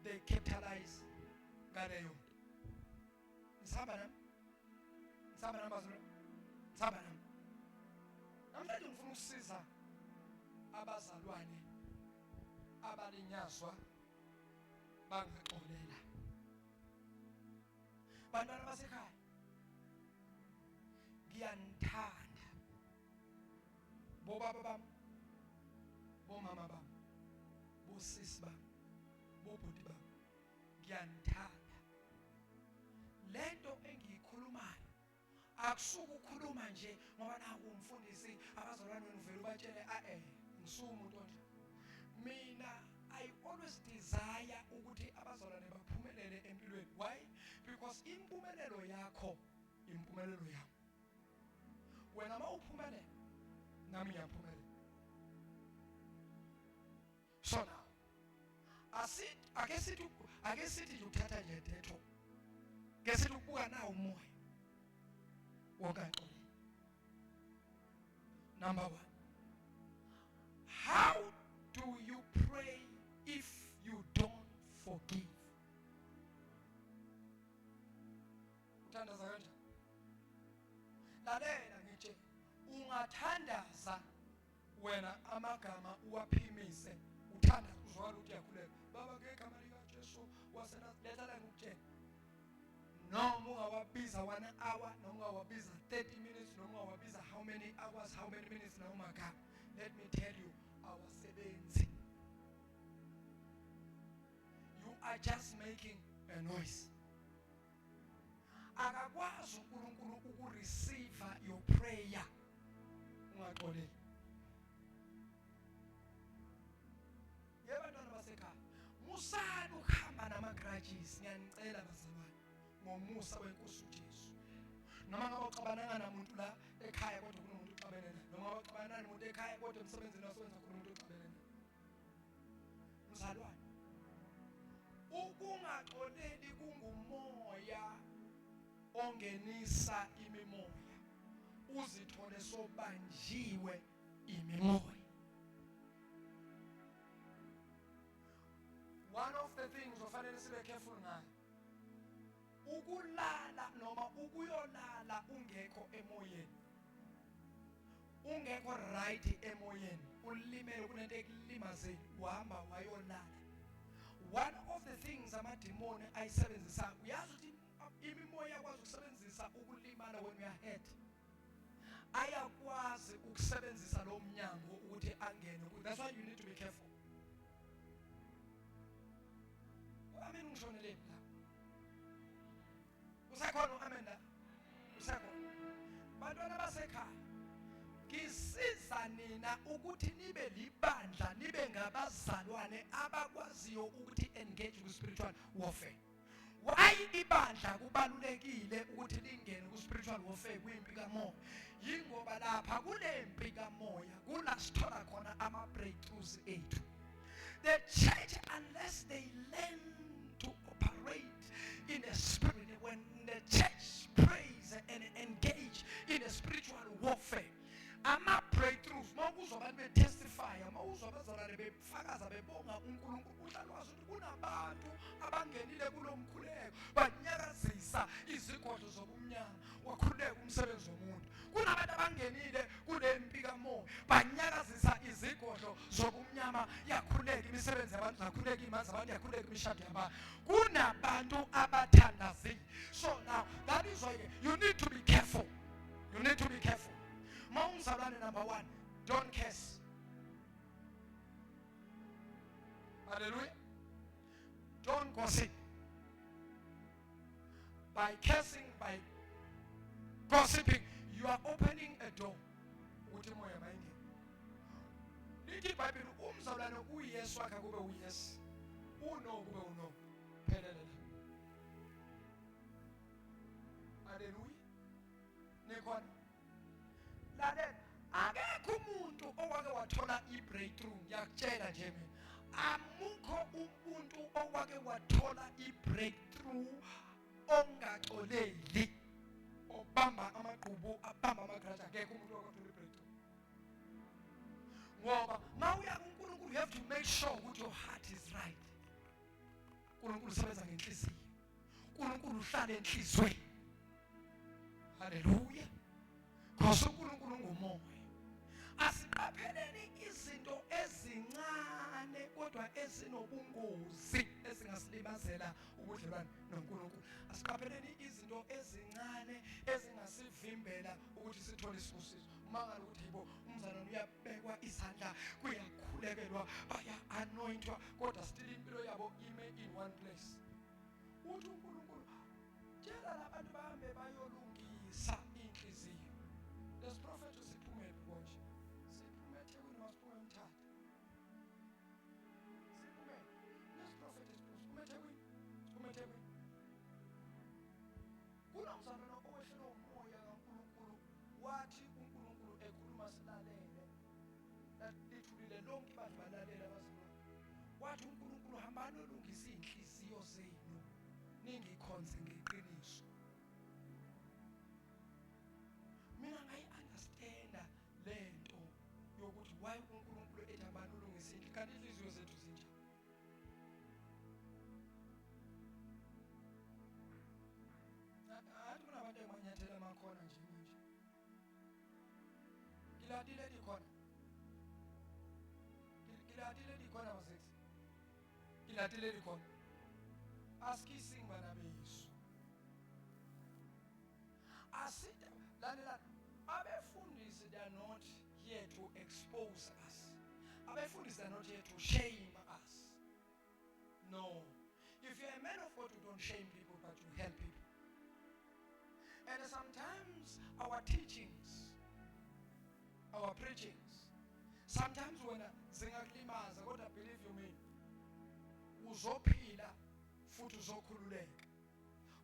they capitalize ngaleyo nto. Nisaba nami bazalwane. Nisaba nami. Namhlanje ngifuna ukusiza abazalwane abalinyazwa bangaxolela. Bantwana basekhaya, ngiyanithanda bobaba bami, bomama bami, bosisi bami, bobhuti bami, ngiyanithanda. Lento engiyikhulumayo akusuka ukukhuluma nje ngoba naku umfundisi abazalwane wenu vele ubatshele ngisuka umuntu onje. Mina I always desire ukuthi abazalwane baphumelele empilweni. Why? Because impumelelo yakho impumelelo yami. Wena mawuphumelela nami ngiyaphumelela. So now, ake sithi ukuthatha nje detho. Ke sithi ukubuka nawo umoya. Wokaxole. Number 1. How do you pray if you don't forgive? Uthandaza kanjani? Lalela ngithi ungathandaza wena amagama uwaphimise uthanda uzwala ukuthi uyakhuleka. Baba ngegama lika Jesu waseNazaretha ngikutshela noma ungawabiza 1 hour, noma ungawabiza 30 minutes, noma ungawabiza how many hours, how many minutes na umaka. Let me tell you, awasebenzi. You are just making a noise. Akakwazi uNkulunkulu ukureceive your prayer. Ungaxoleli. Yebantwana basekhaya, musani ukuhamba nama-grudges, ngiyanicela bazalwane, ngomusa weNkosi uJesu. Noma ngabe uxabananga namuntu la ekhaya kodwa kunomuntu oxabene naye. Noma ngabe uxabanana nomuntu ekhaya kodwa emsebenzini wasebenza kunomuntu oxabene naye. Mzalwane, ukungaxoleli kungumoya ongenisa imimoya. Uzithole sobanjiwe imimoya. One of the things ofanele sibe careful ngayo, ukulala noma ukuyolala ungekho emoyeni, ungekho right emoyeni, ulimele kunento ekulimazeni, uhamba wayolala. One of the things amademoni ayisebenzisa, uyazi ukuthi imimoya yakwazi ukusebenzisa ukulimala when you are hurt. Ayakwazi ukusebenzisa lo mnyango ukuthi angene. That's why you need to be careful. Amen ngishonele la. Usakhona amen la. Usakhona. Bantwana basekhaya, ngisiza nina ukuthi nibe libandla, nibe ngabazalwane abakwaziyo ukuthi engage with spiritual warfare. Why ibandla kubalulekile ukuthi lingene ku spiritual warfare kwimpi kamoya? Yingoba lapha kule mpi kamoya kula sithola khona ama breakthroughs ethu. The church, unless they learn to operate in the spirit, when the church prays and engage in a spiritual warfare, ama breakthroughs, mawuzwa abantu betestify, mawuzwa abazalwane befakaza bebonga uNkulunkulu, uhlalazi ukuthi kunabantu abangenile kulomkhuleko banyakazisa izigodlo zobumnyama wakhuleka umsebenzi womuntu. Kunabantu abangenile kule mpi kamoya banyakazisa izigodlo zobumnyama yakhuleka imisebenzi yabantu, yakhuleka imanzi abantu, yakhuleka imishado yabantu. Kunabantu abathandazile. So now that is why you need to be careful. You need to be careful. Mawumzalwane number 1, don't curse. Hallelujah. Don't gossip. By cursing, by gossiping, you are opening a door. Ukuthi moya mayingene. Lithi iBhayibheli umzalwane uyesu wakhe kube uyesu. Uno kube uno. Phelele. Hallelujah. Nekhona. Lalela, akekho umuntu owake wathola i-breakthrough. Ngiyakutshela nje mina, amukho umuntu owake wathola i-breakthrough ongaxoleli, obamba amagqubu, abamba amagrudge. Akekho umuntu owake wathola i-breakthrough. Ngoba mawuya kuNkulunkulu, you have to make sure ukuthi your heart is right. uNkulunkulu usebenza ngenhliziyo. uNkulunkulu uhlala enhlizweni. Hallelujah. Because uNkulunkulu ngumoya. Asiqapheleni izinto ezincane kodwa ezinobungozi ezingasilibazela ubudlelwano noNkulunkulu. Asiqapheleni izinto ezincane ezingasivimbela ukuthi sithole isibusiso. Mangala ukuthi yibo umzalwane uyabekwa isandla, kuyakhulekelwa, baya-anointwa, kodwa still impilo yabo ime in one place. Uthi uNkulunkulu tshela labantu bahambe bayolungisa inhliziyo. Let's prophet to siphume konje. Siphume eThekwini masiphume eMthatha. Siphume. Let's prophet siphume eThekwini. Siphume eThekwini. Kunomzalwane owehlelwe umoya kaNkulunkulu, wathi uNkulunkulu ekhuluma silalele. Lithulile lonke abantu balalela abazalwane. Wathi uNkulunkulu hambani olungisa inhliziyo zenu, ningikhonze ngeqiniso. Mina ngayi-understanda lento yokuthi why uNkulunkulu ethi abantu ulungisa inhliziyo kanti inhliziyo zethu zinjani. Hayi kunabantu emanyathela amakhona nje manje. Kilatile likhona. Kilatile likhona basethi. Kilatile likhona. Askising bana beYesu. Asida lalela abefundisi, they are not here to expose us. Abefundisi, they are not here to shame us. No. If you're a man of God, you don't shame people, but you help people. And sometimes our teachings, our preachings, sometimes when zingakulimaza, kodwa believe you me, uzophila futhi uzokhululeka.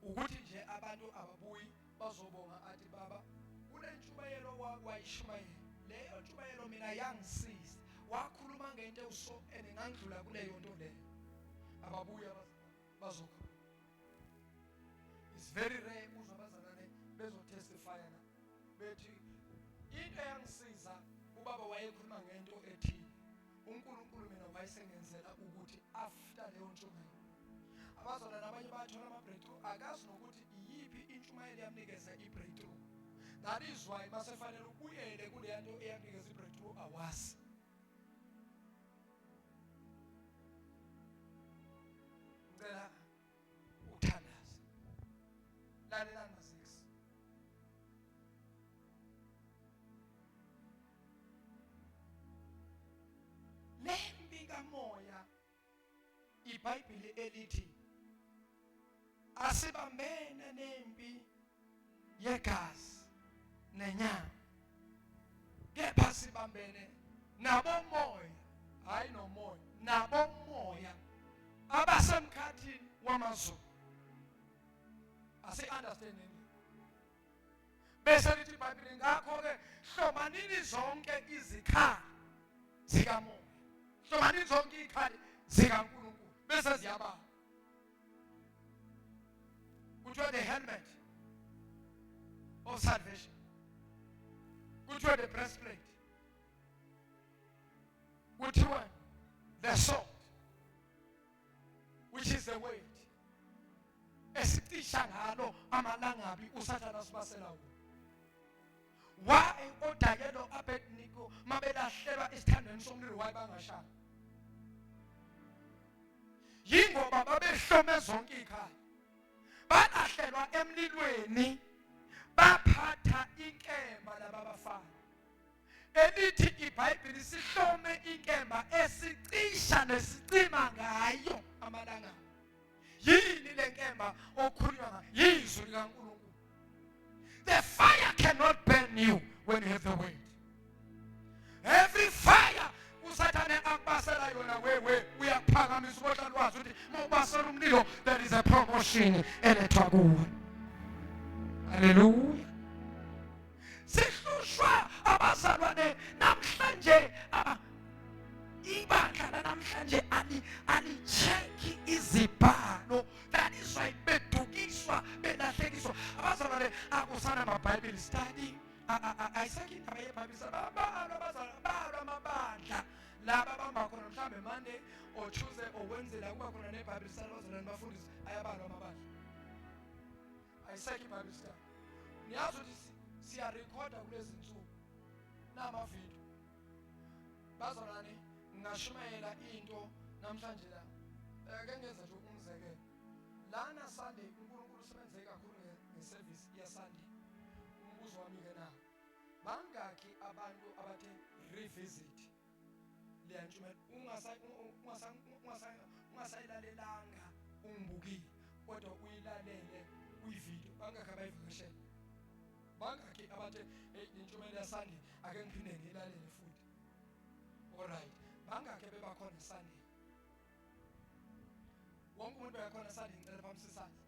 Ukuthi nje abantu ababuyi bazobonga athi baba kule ntshumayelo wayishumayela. Leyo ntshumayelo mina yangisiza. Wakhuluma ngento uso enengandlula kuleyo nto leyo. Ababuya bazokhuluma. It's very rare uzobazalane bezotestify na. Bethi into yangisiza ubaba wayekhuluma ngento ethile. uNkulunkulu mina wayesengenzela ukuthi after leyo ntshumayelo abazalwane abanye bathola ama-breakthrough akazi nokuthi iyiphi intshumayelo yamnikeza i-breakthrough. That is why masefanele ubuyele kuleya nto eyamnikeza i-breakthrough awazi. Ngicela uthandaze. Lalelani masisi. Lempi kamoya iBhayibheli elithi asibambene nempi yegazi nenyama, kepha sibambene nabomoya, hayi nomoya, nabomoya abasemkhathini wamazulu. Asi-understanding. Bese lithi iBhayibheli ngakho-ke hlomanini zonke izikhali zikamoya, hlomanini zonke izikhali zikaNkulunkulu bese ziyabala. Kuthiwa the helmet of salvation, kuthiwa the breastplate, kuthiwa the sword, which is the weight esicisha ngalo amalangabi uSathane sibasela wona. Why oDanyeli Abednego mabelahlelwa esithandweni somlilo why bangashaya? Yingoba babehlome zonke ikhaya, balahlelwa emlilweni, baphatha inkemba labafana elithi iBhayibheli sihlome inkemba esicisha nesicima ngayo amalanga. Yini le nkemba okhulunywa ngayo? Yizwi likaNkulunkulu. The fire cannot burn you when you have the weight. Every fire uSathane akubasela yona wewe uyaphakamisa ubodla lwazi ukuthi mawubasela umlilo there is a promotion elethwa kuwe. Hallelujah. Sihlushwa abazalwane namhlanje ibandla namhlanje ali-check izibhalo. That is why bedukiswa belahlekiswa abazalwane akusana ama-Bible study. Ayisakho indaba yeBhayibheli balwa amabandla laba abamba khona mhlawumbe Monday or Tuesday or Wednesday la kuba khona neBhayibheli study abazalwane bafundisa ayabalwa amabandla. Ayisakho iBhayibheli study. Niyazi ukuthi siyarekhoda kulezi nsuku namavidiyo. Bazalwane ngashumayela into namhlanje la. Ake ngenza nje umzekelo. Lana Sunday uNkulunkulu usebenze kakhulu ngeservice yeSunday. Umbuzo wami ke na. Bangaki abantu abathe revisit leya ntshumayelo ungasayilalelanga ungibukile kodwa uyilalele uyivideo? Bangaki abayivakashela? Bangaki abathe le ntshumayelo yaSunday ake ngiphinde ngiyilalele futhi? Alright. Bangaki bebakhona Sunday? Wonke umuntu bekhona Sunday, ngicela phambi sisandla.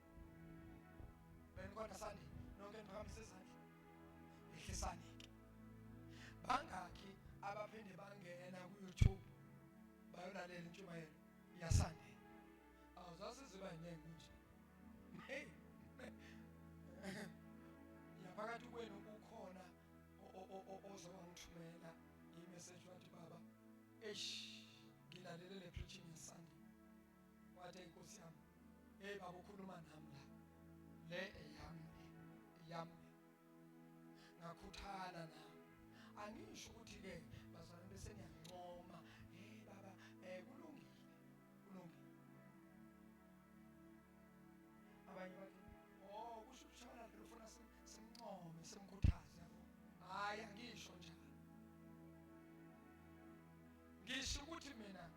Benikhona Sunday, nonke niphambi sisandla. Ehlisani ke. Bangaki abaphinde bangena ku-YouTube bayolalela intshumayelo yaSunday? Awuzasiziba iningi nje. Hey. Yaphakathi kwenu ukhona ozongithumela i-message wathi baba ngilalele le preaching yeSunday. Wathi inkosi yami, hey baba ukhuluma nami la. Le eyami. Ngakhuthala nami. Angisho ukuthi ke bazalwane bese niyancoma. Hey baba kulungile. Abanye bathi kusho ukuthi shana ufuna simncome. ngisemkhuthaza yabo. Hayi angisho njalo. Ngisho ukuthi mina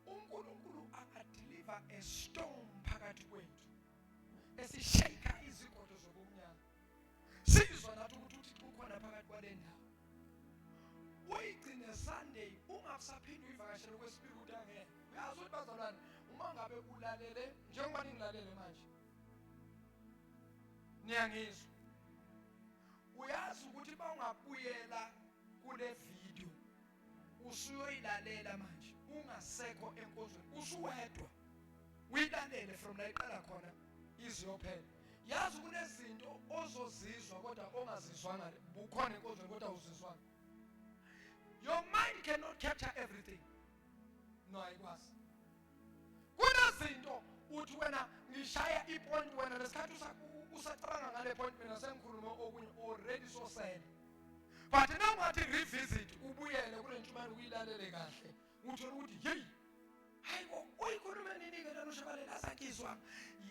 uNkulunkulu akadeliver a storm phakathi kwethu esishayika izigodo zokumnyama. Sizwa nathi ukuthi ukhona phakathi kwale ndawo. Uyigcine Sunday ungasaphindi uyivakashele kwesibili ukuthi angeke. Uyazi ukuthi bazalwane uma ngabe ulalele njengoba ningilalele manje. Niyangizwa. Uyazi ukuthi bawungabuyela kule video usuyoyilalela manje ungasekho enkonzweni usuwedwa. Uyilalele from la iqala khona iziyophela. Yazi kunezinto ozozizwa kodwa ongazizwanga bukhona enkonzweni kodwa uzizwa. Your mind cannot capture everything. No, ayikwazi. Kunezinto uthi wena ngishaya ipoint wena lesikhathi usacabanga ngale point mina sengikhuluma okunye already so sad. But now ngathi revisit ubuyele kule ntshumayelo uyilalele kahle. Uthola ukuthi hey hayibo uyikhuluma nini ke lana ushabalela sakizwa.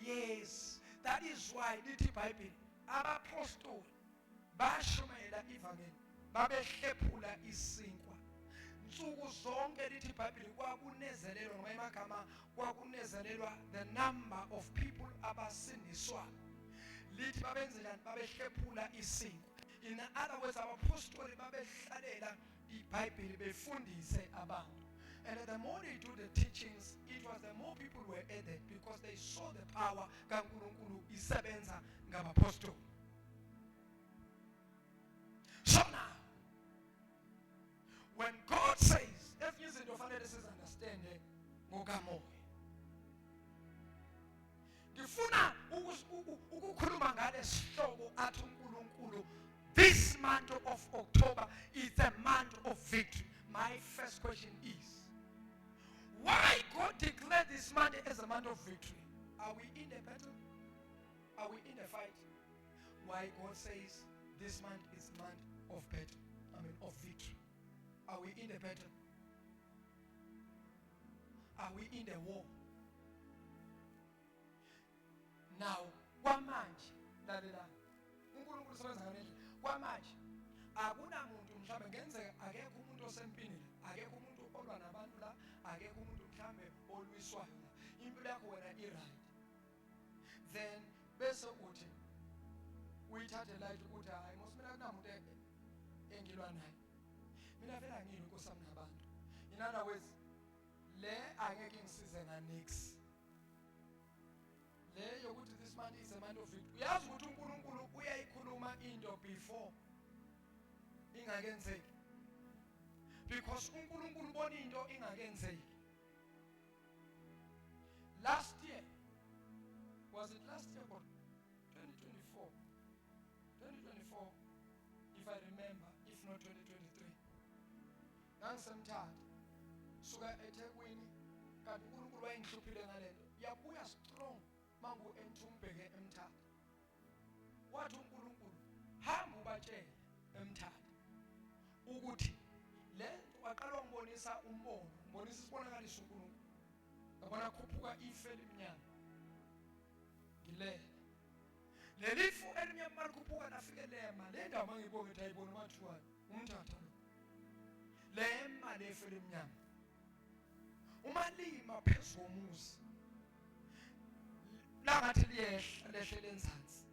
Yes, that is why lithi iBhayibheli abapostoli bashumayela ivangeli babehlephula isinkwa. Nsuku zonke lithi iBhayibheli kwakunezelelwa noma emagama kwakunezelelwa the number of people abasindiswa. Lithi babenzelani babehlephula isinkwa. In other words, abapostoli babehlalela iBhayibheli befundise abantu. And the more they do the teachings, it was the more people were added because they saw the power kaNkulunkulu isebenza ngabapostoli. So now, when God says, if you say fanele sisunderstand ngokamoya. Ngifuna ukukhuluma ngale sihloko athi uNkulunkulu. This month of October is a month of victory. My first question is, why God declared this month as a month of victory? Are we in the battle? Are we in the fight? Why God says this month is a month of battle? Of victory. Are we in the battle? Are we in the war? Now, kwamanje lalela uNkulunkulu usebenza ngale kwamanje akunamuntu mhlawumbe ngenzeka akekho umuntu osempini la akekho umuntu olwa nabantu la akekho umuntu mhlawumbe olwiswayo la impilo yakho wena i-right. Then bese uthi uyithathe light ukuthi hayi mos mina kunamuntu engilwa naye mina vele ngiyini inkosi yami nabantu. In other words le angeke ngisize nganix le yokuthi this man is a man of victory. Uyazi ukuthi uNkulunkulu uyayikhuluma into before ingakenzeki because uNkulunkulu ubona into ingakenzeki. Last year, was it last year or 2024? 2024, if I remember, if not 2023. Ngangisemthatha suka eThekwini kanti uNkulunkulu wayengihluphile ngalento. Yabuya strong mangu entumbeke eMthatha. Wathi uNkulunkulu hamba ubatshele eMthatha ukuthi lento aqala ukubonisa umbono, ubonisa isibonakaliso uNkulunkulu. Ngabona khuphuka ife elimnyama. Ngilele. Lelifu elimnyama malikhuphuka nafike lema. Le ndawo mangibonge ukuthi ayibona umathuwa uMthatha lo. Lema lefe elimnyama. Umalima phezu komuzi. La ngathi liyehla lehle lenzansi.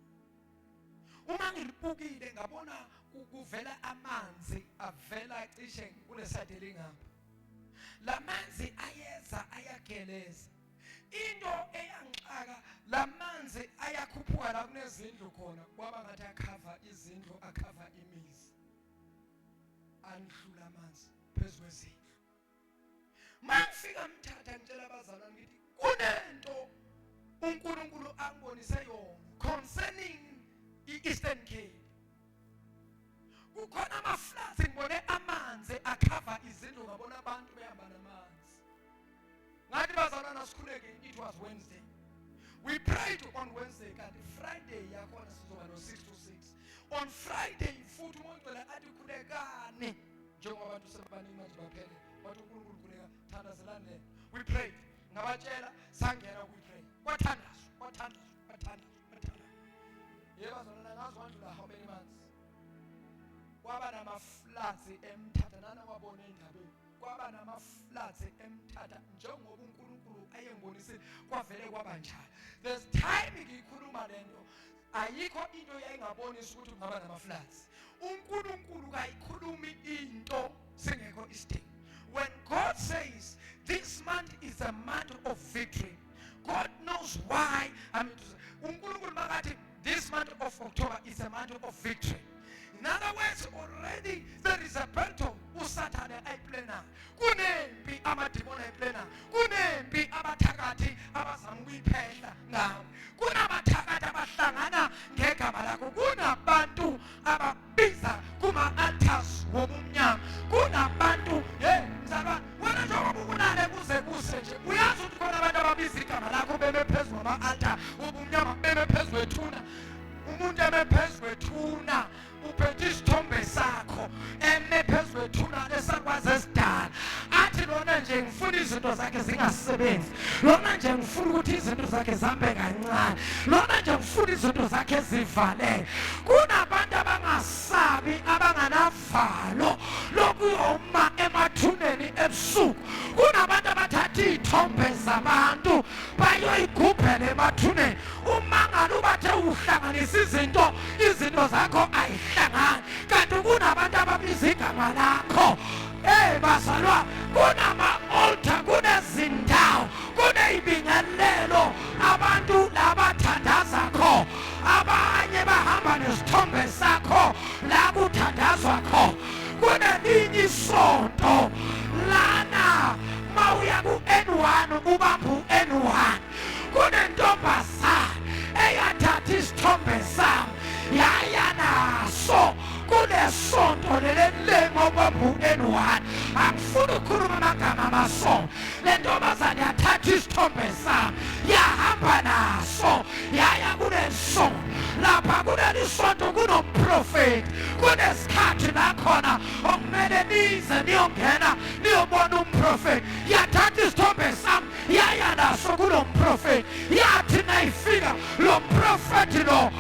Uma ngilibukile ngabona kuvela amanzi avela cishe kulesade lingapha. Lamanzi ayeza ayageleza. Into eyangixaka lamanzi ayakhuphuka la kunezindlu khona kwaba ngathi akhava izindlu akhava imizi. Anhlula amanzi phezu kwezindlu. Mangifika eMthatha ngitshela abazalwane ngithi kunento uNkulunkulu angibonise yona concerning i-Eastern Cape. Kukhona amaflats ngibone amanzi akhava izindlu ngabona abantu behamba namanzi. Ngathi bazalwana sikhuleke it was Wednesday. We prayed on Wednesday kanti Friday yakhona sizoba no 6 to 6. On Friday futhi umuntu la athi khulekane njengoba abantu sebaningi manje baphele. Wathi uNkulunkulu khuleka thandazelane. We prayed. Ngabatshela sangena we pray. Wathandazwa. Yebo zona ngazi wandlula how many months. Kwaba nama-floods eMthatha nana wabona endabeni. Kwaba nama-floods eMthatha njengoba uNkulunkulu ayengbonisile kwavele kwaba njalo. There's time ngikhuluma lento ayikho into yayingabonisa ukuthi kungaba nama-floods. uNkulunkulu kayikhulumi into singekho isidingo. When God says this month is a month of victory, God knows why. uNkulunkulu makathi this month of October is a month of victory. In other words, already there is a battle uSathane ayiplana. Kunempi amadimoni ayiplana. Kunempi abathakathi abazama ukuyiphehla ngawo. Kunabathakathi abahlangana ngegama lakho. Kunabantu ababiza kuma-altars wobumnyama. Kunabantu mzalwane wena njengoba ukunale kuze kuse nje uyazi ukuthi khona abantu ababiza igama lakho beme phezu kwama-altar wobumnyama beme phezu kwethuna. Umuntu eme phezu kwethuna uphethe isithombe sakho eme phezu kwethuna lesakwazi esidala athi lona nje ngifuna izinto zakhe zingasebenzi, lona nje ngifuna ukuthi izinto zakhe zihambe kancane, lona nje ngifuna izinto zakhe zivaleke. Kunabantu abangasabi abanganavalo lokuyoma emathuneni ebusuku. Kunabantu abathatha iy'thombe zabantu bayoyigubhela emathuneni. Umangalo bathe uhlanganisa izinto zakho ayihlangani, kanti kunabantu ababiza igama lakho. Bazalwa, kunama-altar, kunezindawo, kuney'bingelelo abantu labathandaza kho. Abanye bahamba nesithombe sakho la kuthandazwa kho. Kunelinye isonto lana mawuya ku-N1 ubamba u-N1. Kunentombazane eyathatha isithombe sami yaya naso kunesonto ngokwamba u-N1. Angifuni ukukhuluma amagama amasonto. Le ntombazane yathatha isithombe sami yahamba naso yaya kunesonto. Lapha kunelisonto kunomprofeti. Kunesikhathi nakhona okumele nize niyongena niyobona umprofeti. Yathatha isithombe sami yaya naso kunomprofeti. Yathi nayifika lo mprofeti lo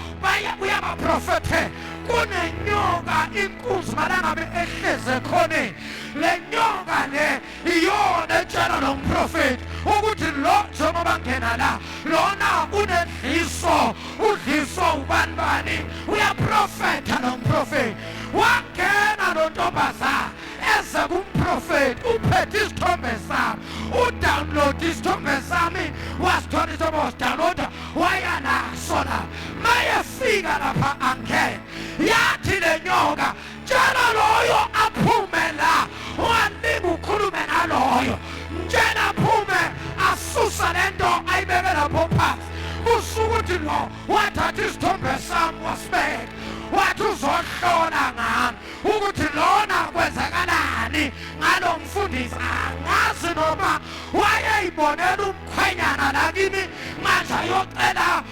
uyabaprofethe. Kunenyoka inkunzi malangabe ehleze khoneni. Le nyoka le iyona etshela lo mprofeti ukuthi lo njengoba ngena la lona unedliso, udliso ubani bani. Uyaprofetha lo mprofeti. Wangena lo ntombazane eze kumprofeti uphethe isithombe sami. Udownload isithombe sami wasithola isithombe wasidownloada waya naso la. Mayefika lapha angena yathi le nyoka tshela loyo aphume la. Ungalingi ukhulume naloyo, mtshela aphume asusa lento ayibeke lapho phansi. Kusukuthi lo wathatha isithombe sami wasibeka. Wathi uzohlola ngami ukuthi lona kwenzakalani ngalo mfundisi. Angazi noma wayeyibonela umkhwenyana lakini manje yocela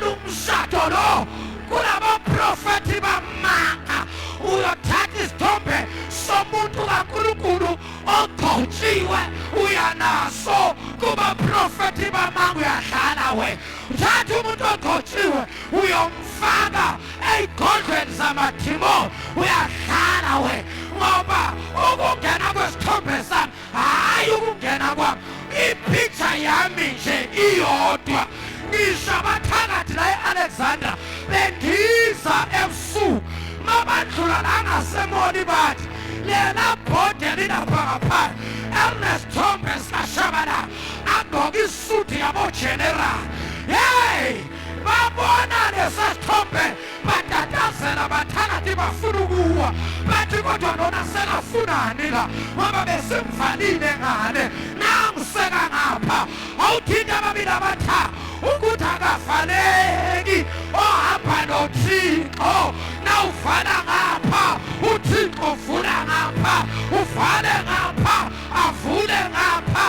umshado lo. Kulabaprofeti bamanga uyothatha isithombe somuntu kaNkulunkulu ogcotshiwe uyanaso. Kubaprofeti bamanga uyadlala we. Thatha umuntu ogcotshiwe uyomfaka ey'godlweni zamadimoni uyadlala we. Ngoba ukungena kwesithombe sami hayi ukungena kwami. Ipicture yami nje iyodwa. Ngisho abathakathi la e-Alexander bengiza ebusuku mabadlula la ngasemoli bathi lela bhode lilapha ngaphandle elinesithombe sikashabalala agqoke isuti yabogeneral. Babona lesithombe batatazela abathakathi bafuna ukuwa. Bathi kodwa lona selafunani la ngoba besimvalile ngale nangiseka ngapha. Awuthinte ababili abathathu ukuthi akavaleki ohamba noThixo. Nawuvala ngapha uThixo uvula ngapha, uvale ngapha avule ngapha.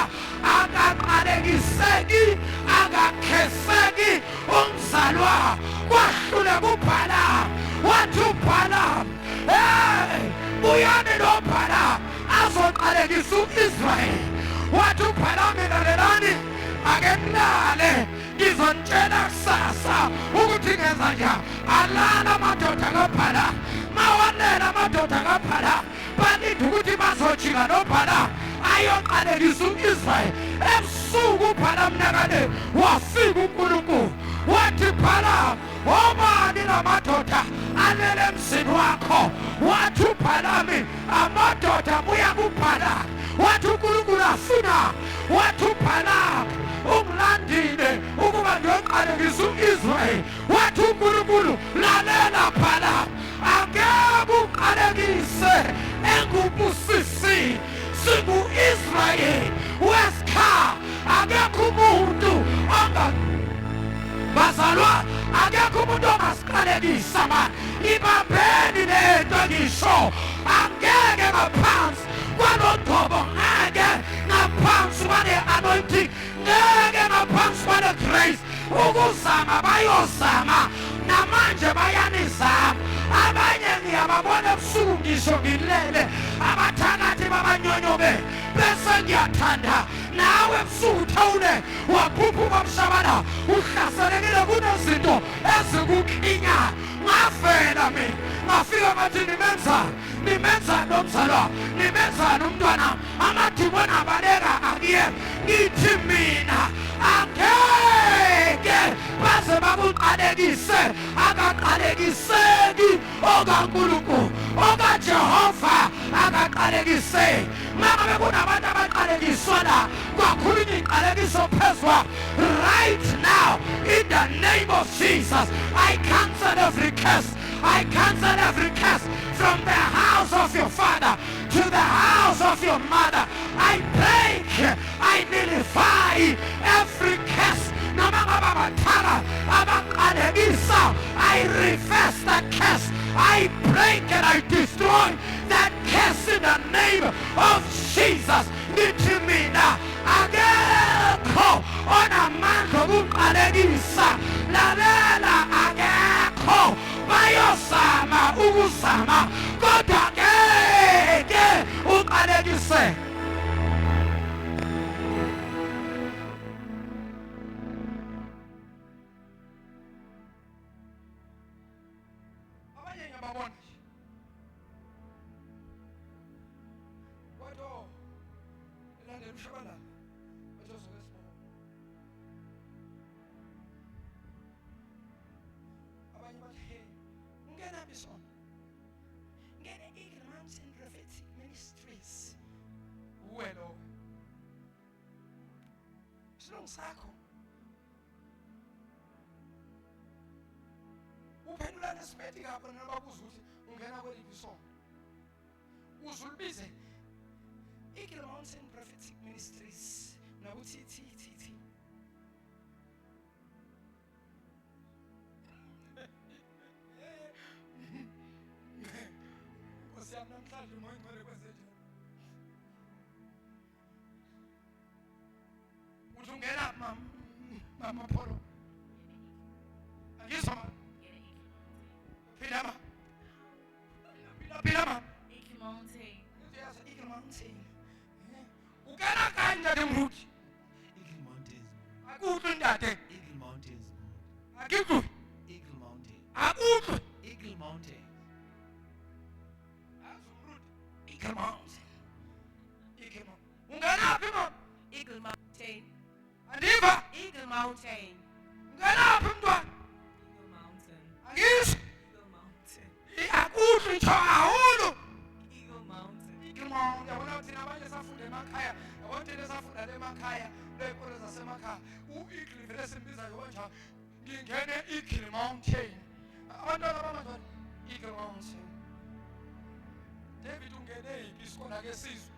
Akaqalekiseki akakheseki umzalwa. Kwahlule kuBhalamu wathi uBhalamu buyani lo Bhalamu azoqalekisa u-Israyeli. Wathi uBhalamu lalelani ake nilale Ngizontshela kusasa ukuthi ngenza njani. Alala amadoda kaphala. Mawanela amadoda kaphala. Balinde ukuthi bazojika nobhala. Ayoqalekisa u-Israyeli. Ebusuku ubhala mnakane wafika uNkulunkulu. Wathi Bhala, obani la madoda alele emzini wakho. Wathi uBhalami, amadoda buya kuBhala. Wathi uNkulunkulu afuna. Wathi uBhala, ungilandile ukuba ngiyoqalekisa u-Israyeli. Wathi uNkulunkulu, lalela Bhala, angeke uqalekise engubusisi. Singu-Israyeli wesikha, akekho umuntu bazalwa, akekho umuntu ongasiqalekisa manje. Ibambeni lento ngisho, angeke ngaphansi kwalodrobo, ngeke ngaphansi kwale-anointing, ngeke ngaphansi kwale-grace. Ukuzama bayozama, namanje bayanizama. Abanye ngiyababona ebusuku ngisho ngilele, abathakathi babanyonyobe bese ngiyathanda nawe ebusuku uthawule waphuphuka mshabana uhlaselekile kunezinto ezikukhinya. Ngafela mina ngafika ngathi nimenza nomzalwa, nimenza nomntwana, amadimoni abaleka akiye. Ngithi mina angeke baze bakuqalekise, akaqalekiseki okaNkulunkulu, okaJehova akaqalekise. Mangabe kunabantu abaqalekiswa la, kwakhulunywa iqalekiso phezwa. Right now, in the name of Jesus, I cancel every curse. I cancel every curse from the house of your father to the house of your mother. I break, I nullify every curse. I reverse that curse. I break and I destroy that curse in the name of Jesus. Nitimina ageko onamandla okuqalekisa. Lalela ageko bayozama ukuzama kodwa ngeke uqalekise. Abanye ngiyababona nje. Wathi elandela ushabalala. Wathi uzokesibona. Abanye bathi hey, ungena bisona. Ngene Eagle Mountain Prophetic Ministries. Uwelo. Silungu sakho. Uphendula nesiphethi kapho noma kuza ukuthi ungena kweliphi isonto. Uzulubize Eagle Mountain Prophetic Ministries nokuthi thi. Osiyami namhlanje umoya ngcwele kwenze njani? Uthi ungena mama Pholo. Angizwa mama. Philama.
Eagle Mountain.
Yes, Eagle Mountain. Ungena kanjani mruthi?
Eagle Mountains.
Akukho ndade.
Eagle Mountains.
Akikho.
Eagle Mountain.
Akukho.
Eagle Mountain.
Azumruthi. Eagle Mountain. Eagle Mountain. Ungena phi mama?
Eagle Mountain.
Andiva.
Eagle Mountain.
Ungena phi mntwana?
Eagle Mountain.
Angizwa.
Eagle Mountain.
Akukho ngisho ahulu.
Eagle Mountain.
Eagle Mountain. Yabona thina abanye safunda emakhaya. Yabona thina safunda emakhaya. Lezikole zasemakhaya. U-Eagle vele simbiza yonjalo. Ngingene Eagle Mountain. Abantwana bamanje Eagle Mountain. David ungene yiphi isikole ke sizwe?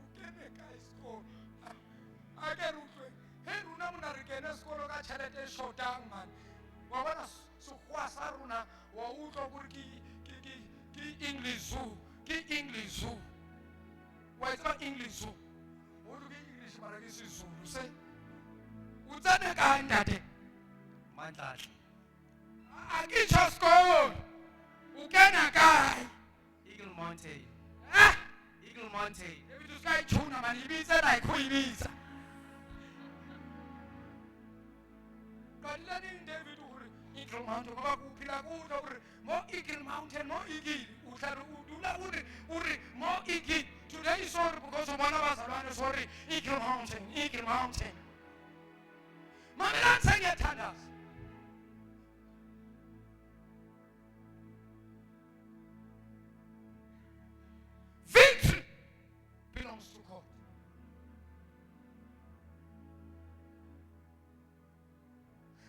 Ungene ka isikole. Ake rutlwe. Hey runa mona re kene sekolo ka tšhelete shotang man. Wa bona sekgowa runa wa utlwa gore ke English zoo. Ke English zoo. Wa tseba English zoo. O ke English mara ke Sezulu se. O tsane ka ntate.
Mandlahle.
Akitsho sekolo. Ukena kae?
Eagle Mountain.
Ha?
Eagle
Eagle Mountain.
David usikayithuna manje ibisela ikhoyibisa. Kanti lani David uri Eagle Mountain ngoba kuphila kuzo uri mo Eagle Mountain mo Eagle uhlala udula uri mo Eagle. Today is sorry because of one of us sorry Eagle Mountain, Eagle Mountain. Mamela ngiyathandaza. Victory belongs to God.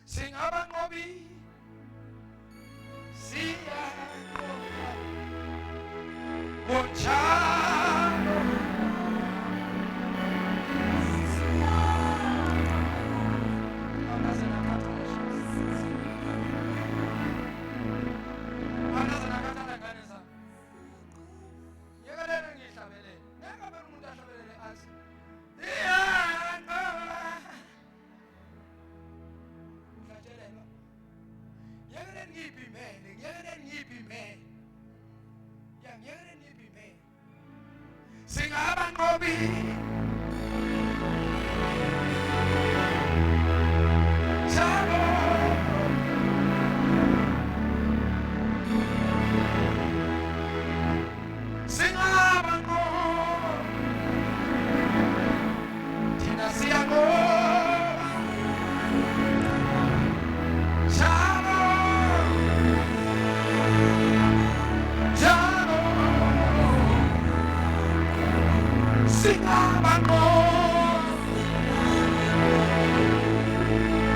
Sing abanqobi. Siyaqoba. Wotshalo. Sing abanqobi. Jalo. Sing abanqobi. Thina siyaqoba. Jalo. Jalo. Sing abanqobi.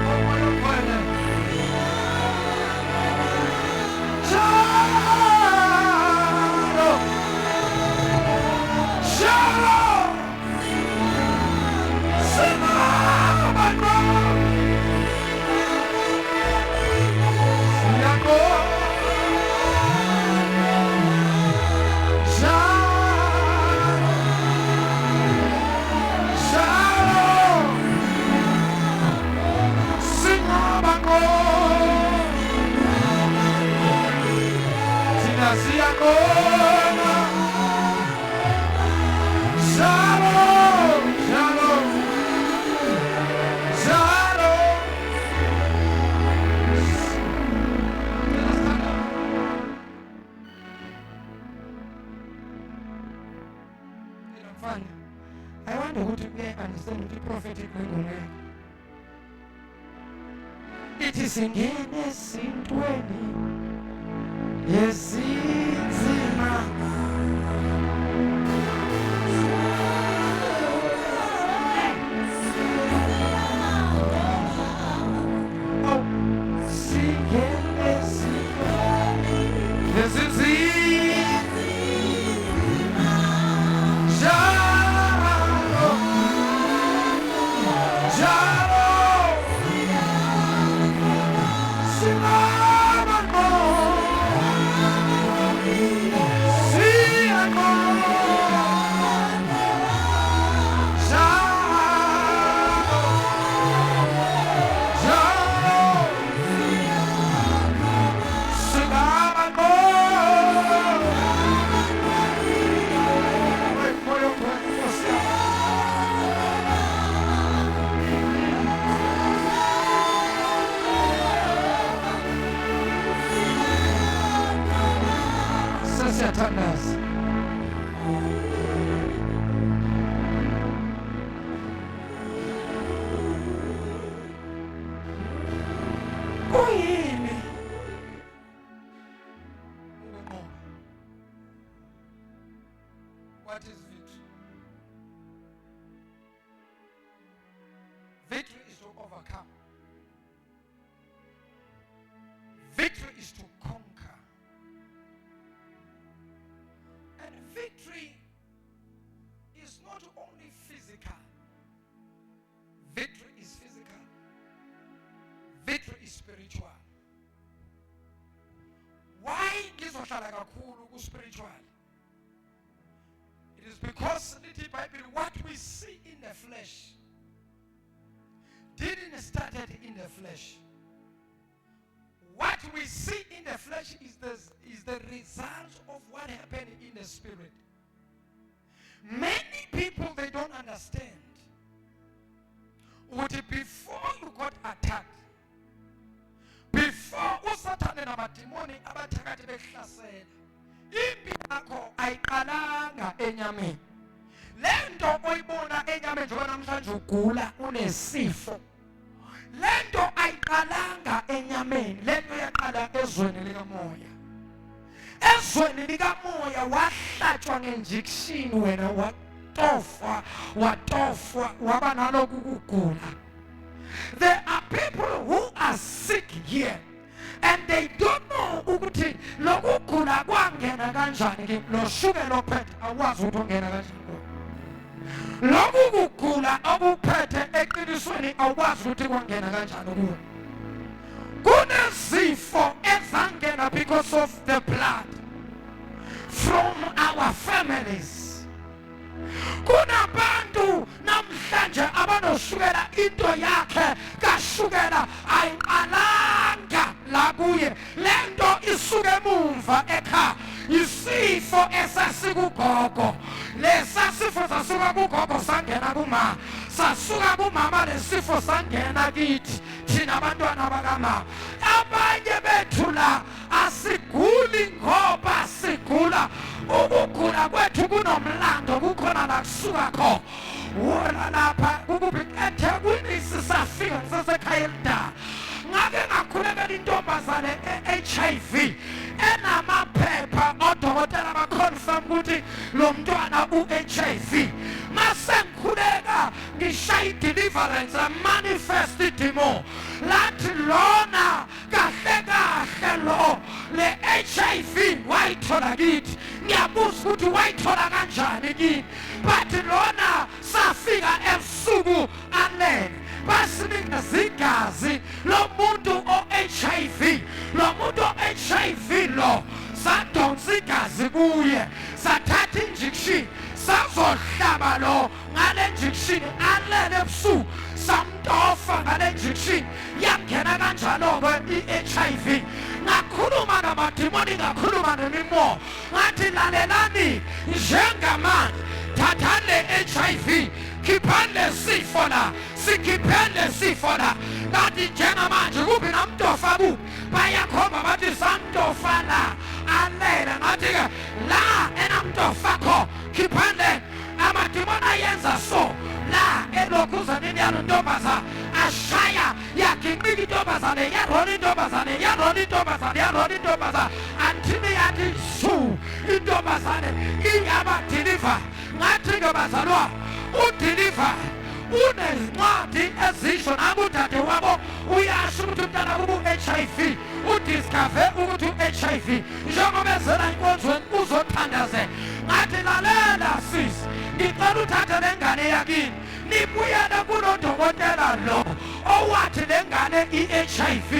Oh, moyo kwele. Jalo. Jalo. Sing abanqobi. Siyaqoba. I wonder who to understand the prophetic word. It is ingene esintweni yesinzima. Oh, singene esintweni yesinzima. Jalo, jalo. Satanas. Kuyini? What is victory? Victory is to overcome. Victory is to conquer. And victory is not only physical. Victory is physical. Victory is spiritual. Why ngizohlala kakhulu ku-spiritual? It is because lithi iBhayibheli what we see in the flesh didn't start in the flesh. What we see in the flesh is the result of what happened in the spirit. Many people, they don't understand. Before you got attacked, before uSathane namadimoni abathakathi behlasela, impi yakho ayiqalanga enyameni. Lento oyibona enyameni njengoba namhlanje ugula unesifo, lento ayiqalanga enyameni, lento yaqala ezweni likamoya. Ezweni likamoya wahlatshwa ngenjekishini wena watofwa waba naloku kugula. There are people who are sick here and they don't know ukuthi lokugula kwangena kanjani. Lo shukela ophethe awazi ukuthi ongena kanjani. Lokhu kugula okuphethe eqinisweni awazi ukuthi kwangena kanjani kuwe. Kunesifo ezangena because of the blood from our families. Kunabantu namhlanje abanoshukela into yakhe kashukela ayiqalanga la kuye. Lento isuke emumva ekha isifo esasikugogo. Lesa sifo sasuka kugogo sangena kuma, sasuka kumama lesifo sangena kithi thina abantwana bakamama. Abanye bethu la asiguli ngoba sigula. Ukugula kwethu kunomlando, kukhona la kusuka kho. Wona lapha ukuphi eThekwini sisafika sasekhaya elida. Ngake ngakhulekela intombazane e-HIV enamaphepha odokotela baconfirm ukuthi lo mntwana u-HIV. Mase ngikhuleka ngishaya deliverance manifest demo lathi lona kahle kahle lo le HIV wayithola kithi. Ngiyabuza ukuthi wayithola kanjani kini, but lona safika ebusuku alele basinika zigazi lo muntu o-HIV. Lo muntu o-HIV lo sadonsa igazi kuye, sathatha injection sazohlaba lo ngale injection alele ebusuku, samtofa ngale injection yangena kanjalo-ke i-HIV. Ngakhuluma namadimoni, ngakhuluma nemimoya, ngathi lalelani njengamanje, thathani le-HIV, khiphani le sifo la, sikhipheni le sifo la. Ngathi njengamanje kuphi namtofa kuphi, bayakhomba bathi samtofa la alele. Ngathi-ke la enamtofa kho khiphani le. Amadimoni ayenza so la elokhuzaneni yalo ntombazane ashaya yaginqika intombazane, yarola intombazane, yarola intombazane, yarola intombazane, until yathi su intombazane iyaba deliver. Ngathi-ke bazalwa udeliver unezincwadi ezisho nakudade wabo uyasho ukuthi umntana kuba u-HIV, udiscover ukuthi u-HIV. Njengoba ezela enkonzweni uzothandaze, ngathi lalela sisi, ngicela uthathe le ngane yakini nibuyele kulodokotela lo owathi le ngane i-HIV.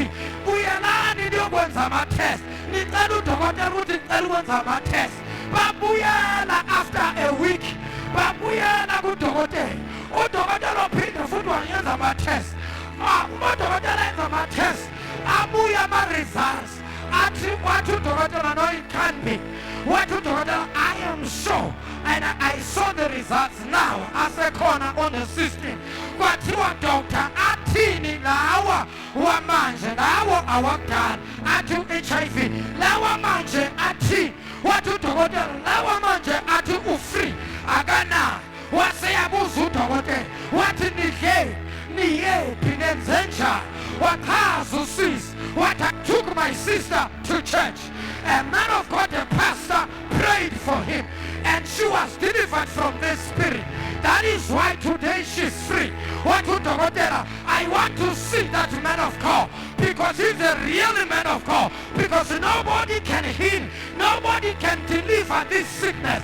Buyelani niyokwenza ama-test. Nicela udokotela ukuthi nicela ukwenza ama-test. Babuyela after a week, babuyela kudokotela. Udokotela ophinde futhi wangenza ama-test. Uma udokotela enza ama-test abuya ama-results athi wathi udokotela no, it can't be. Wathi udokotela I am sure and I saw the results now asekhona on the system. Kwathiwa doctor athini lawa wamanje, lawo awakudala athi u-HIV, lawa manje athi. Wathi udokotela lawa manje athi u-free akanayo. Waseyabuza udokotela wathi nidle niyephi nenze njani. Wachaza usisi wathi I took my sister to church. A man of God, a pastor, prayed for him and she was delivered from this spirit. That is why today she's free. What to Dokotela? I want to see that man of God because he's a real man of God. Because nobody can heal, nobody can deliver this sickness.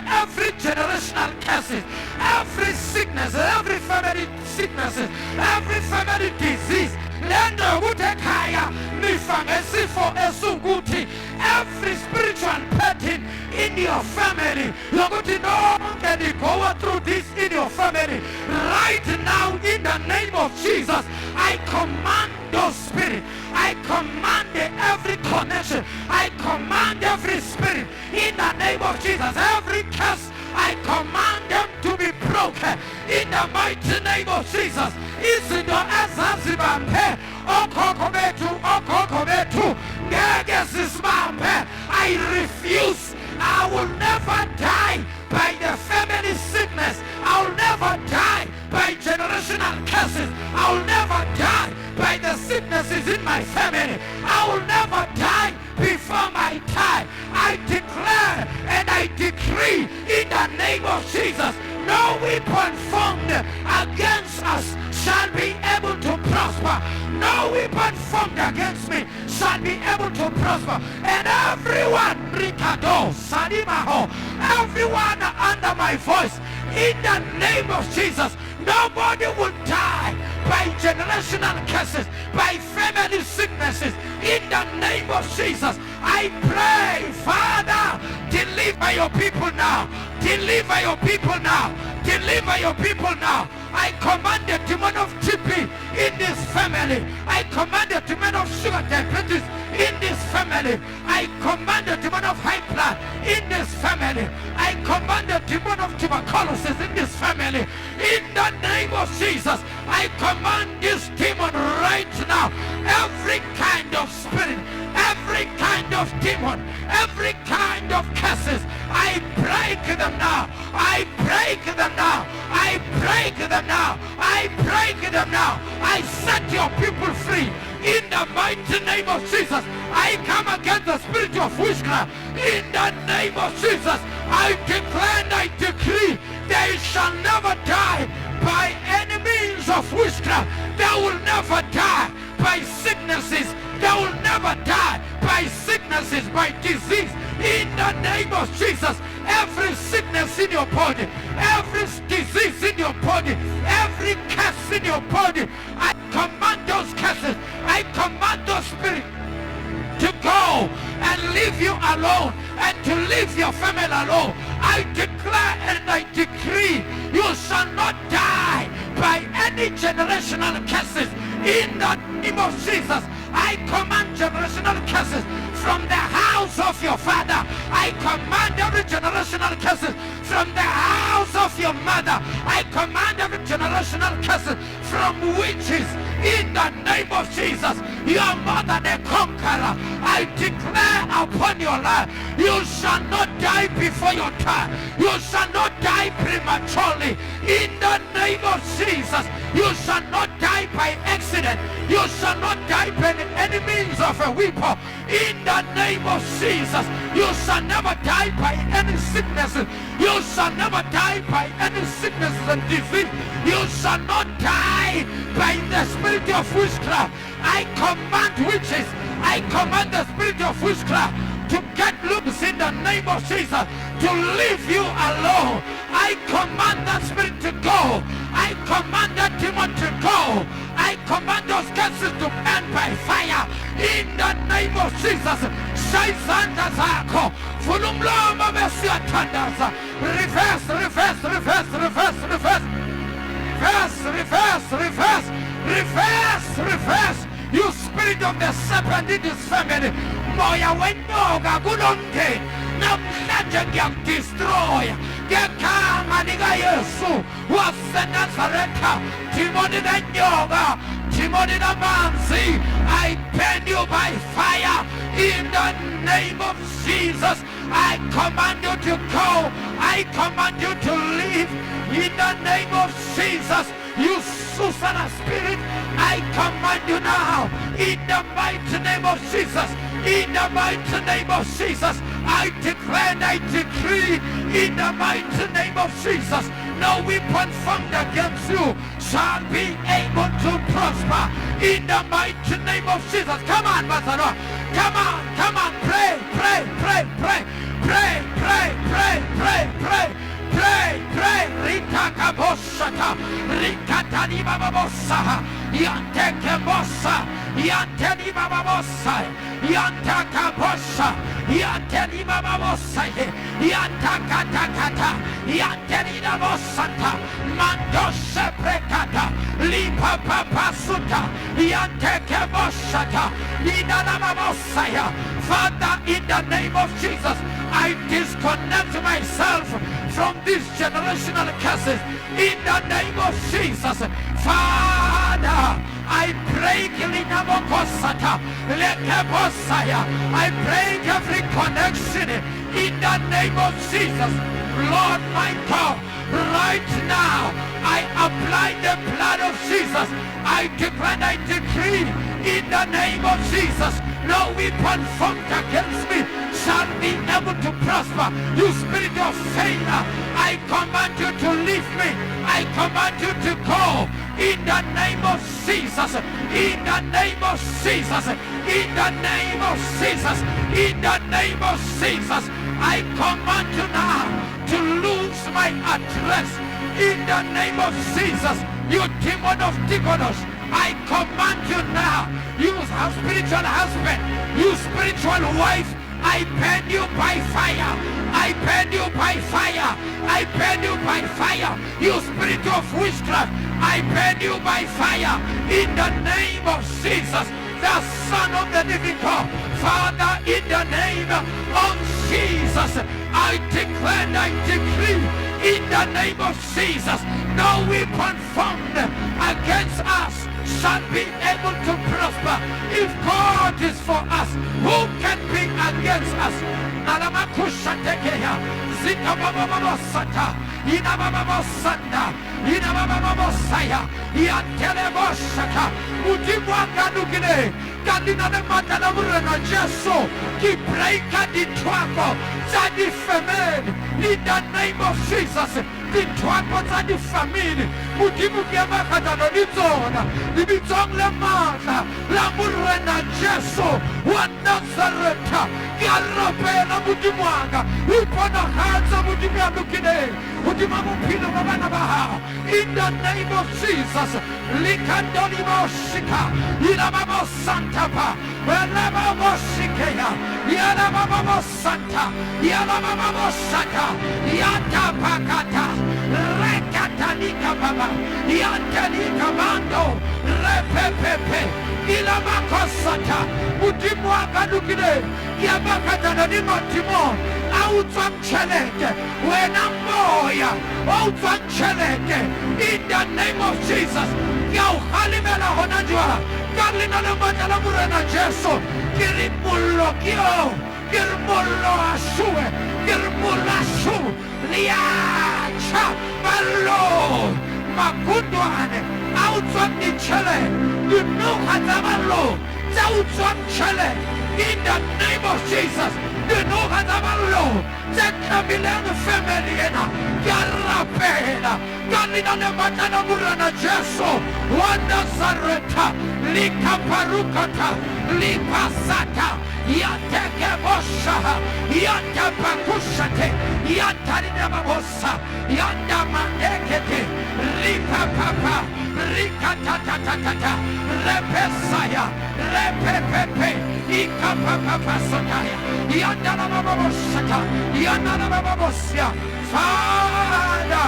Every generational curses, every sickness, every family sicknesses, every family disease, every spiritual pattern in your family, go through this in your family right now in the name of Jesus. I command those spirits, I I command every connection. I command every spirit in the name of Jesus. Every curse, I command them to be broken in the mighty name of Jesus. Isindo ezazibambe okoko bethu ngeke sisimambe. I refuse. I will never die by the family sickness. I will never die by generational curses. I will never die by the sicknesses in my family. I will never die before my time. I declare and I decree in the name of Jesus, no weapon formed against us shall be able to prosper. No weapon formed against me shall be able to prosper. And everyone, Ricardo, Sadimaho, everyone under my voice, in the name of Jesus, nobody will die by generational curses, by family sicknesses. In the name of Jesus, I pray, Father, deliver your people now. Deliver your people now. Deliver your people now. I command the demon of TB in this family. I command the demon of sugar diabetes in this family. I command the demon of high blood in this family. I command the demon of tuberculosis in this family. In the name of Jesus, I command this demon right now. Every kind of spirit, every kind of demon, every kind of curses, I break them now. I break them now. I break them now. I break them now. I set your people free. In the mighty name of Jesus, I come against the spirit of witchcraft. In the name of Jesus, I declare and I decree they shall never die by any means of witchcraft. They will never die by sicknesses. They will never die by sicknesses, by disease. In the name of Jesus, every sickness in your body, every disease in your body, every curse in your body, I command those curses, I command those spirits to go and leave you alone and to leave your family alone. I declare and I decree you shall not die by any generational curses. In the name of Jesus, I command generational curses from the house of your father. I command every generational curses from the house of your mother. I command every generational curses from witches. In the name of Jesus, you are more than a conqueror. I declare upon your life, you shall not die before your time. You shall not die prematurely. In the name of Jesus, you shall not die by accident. You shall not die by any means of a weapon. In the name of Jesus, you shall never die by any sickness. You shall never die by any sickness and disease. You shall not die by the spirit of witchcraft. I command witches, I command the spirit of witchcraft to get loose in the name of Jesus, to leave you alone. I command that spirit to go. I command that demon to go. I command those curses to end by fire. In the name of Jesus. Shaizanda zako. Fulumloma mesiatandaza. Reverse, reverse, reverse, reverse, reverse. Reverse, reverse, reverse. Reverse, reverse. You spirit of the serpent in this family. Moya wenyoga gulonde. Namhlanje ngiyakudestroy. Ngekama lika Yesu waseNazaretha. Demoni nenyoka, demoni namanzi, I burn you by fire. In the name of Jesus, I command you to go. I command you to leave. In the name of Jesus, you Susanna spirit, I command you now. In the mighty name of Jesus. In the mighty name of Jesus, I declare and I decree, in the mighty name of Jesus, no weapon formed against you shall be able to prosper. In the mighty name of Jesus. Come on, Mazaro. Come on, come on. Pray, pray, pray, pray. Pray, pray, pray, pray, pray. Pray, pray, Rita Kaboshata, Rita Taniba Babosa, Yanteke Bossa, Yantaniba Babosa, Yantaka Bosha, Yantaniba Babosa, Yantaka Takata, Yantanina Bosanta, Mando Seprecata, Lipa Papa Suta, Yanteke Boshata, Inanamamosaya. Father, in the name of Jesus, I disconnect myself from these generational curses. In the name of Jesus, Father, I break Linamokosata, Lekebosaya. I break every connection in the name of Jesus. Lord my God, right now, I apply the blood of Jesus. I declare and I decree in the name of Jesus, no weapon formed against me shall be able to prosper. You spirit of failure, I command you to leave me. I command you to go in the name of Jesus. In the name of Jesus. In the name of Jesus. In the name of Jesus. I command you now to lose my address. In the name of Jesus. You demon of demonos, I command you now. You spiritual husband, you spiritual wife, I burn you by fire. I burn you by fire. I burn you by fire. You spirit of witchcraft, I burn you by fire. In the name of Jesus, the Son of the living God. Father, in the name of Jesus, I declare and I decree in the name of Jesus, no weapon formed against us shall be able to prosper. If God is for us, who can be against us? Nalamakushatekeya, Zikabababasata, Inabababasanda, Inabababasaya, Yanteleboshaka, Utimwanganugine, Kandinane Matalaburana Jeso, Kibreka di Twako, Zadi Femen, in the name of Jesus, the Twako Zadi Famine, Mutimu Yamakadano Nizona, the Bizong Lamana, Lamurena Jeso, one Nazareta, Garapena Mutimwanga, Upona Hansa Mutimyanukine, Mutimamu Pino Manabaha, in the name of Jesus, Likandonimo Shika, Inamamo Santapa, Yanamamo Shikea, Yanamamo Santa, Yanamamo Saka, Yanta Pakata, Rekatanika Baba, Yantanika Mando, Repepepe, Ilamakosata, Mutimwaka Lukine, Yamakata Timon, Outsam Chelete, when I'm boy, Outsam Chelete, in the name of Jesus, Yau Halimela Honajua, Carlina Matala Murana Jeso, Kirimullo Kyo, Kirmullo Ashue, Kirmulla Shu, Liacha, Malo, Makunduane, Outsam Nichele, you know Hatamalo, Outsam Chele, in the name of Jesus. You know Hatamalo, Zekamilan Femeliena, Garapena, Galina Matana Murana Jeso, Wanda Zareta, Lika Parukata, Lipa Sata, Yanteke Bosha, Yanta Pakushate, Yantarina Babosa, Yanda Mandekete, Lipa Papa, Rika Tata, Repesaya, Repepepe, Ika Papa Sotaya, Yandana Babosata, Yandana Babosia, Father,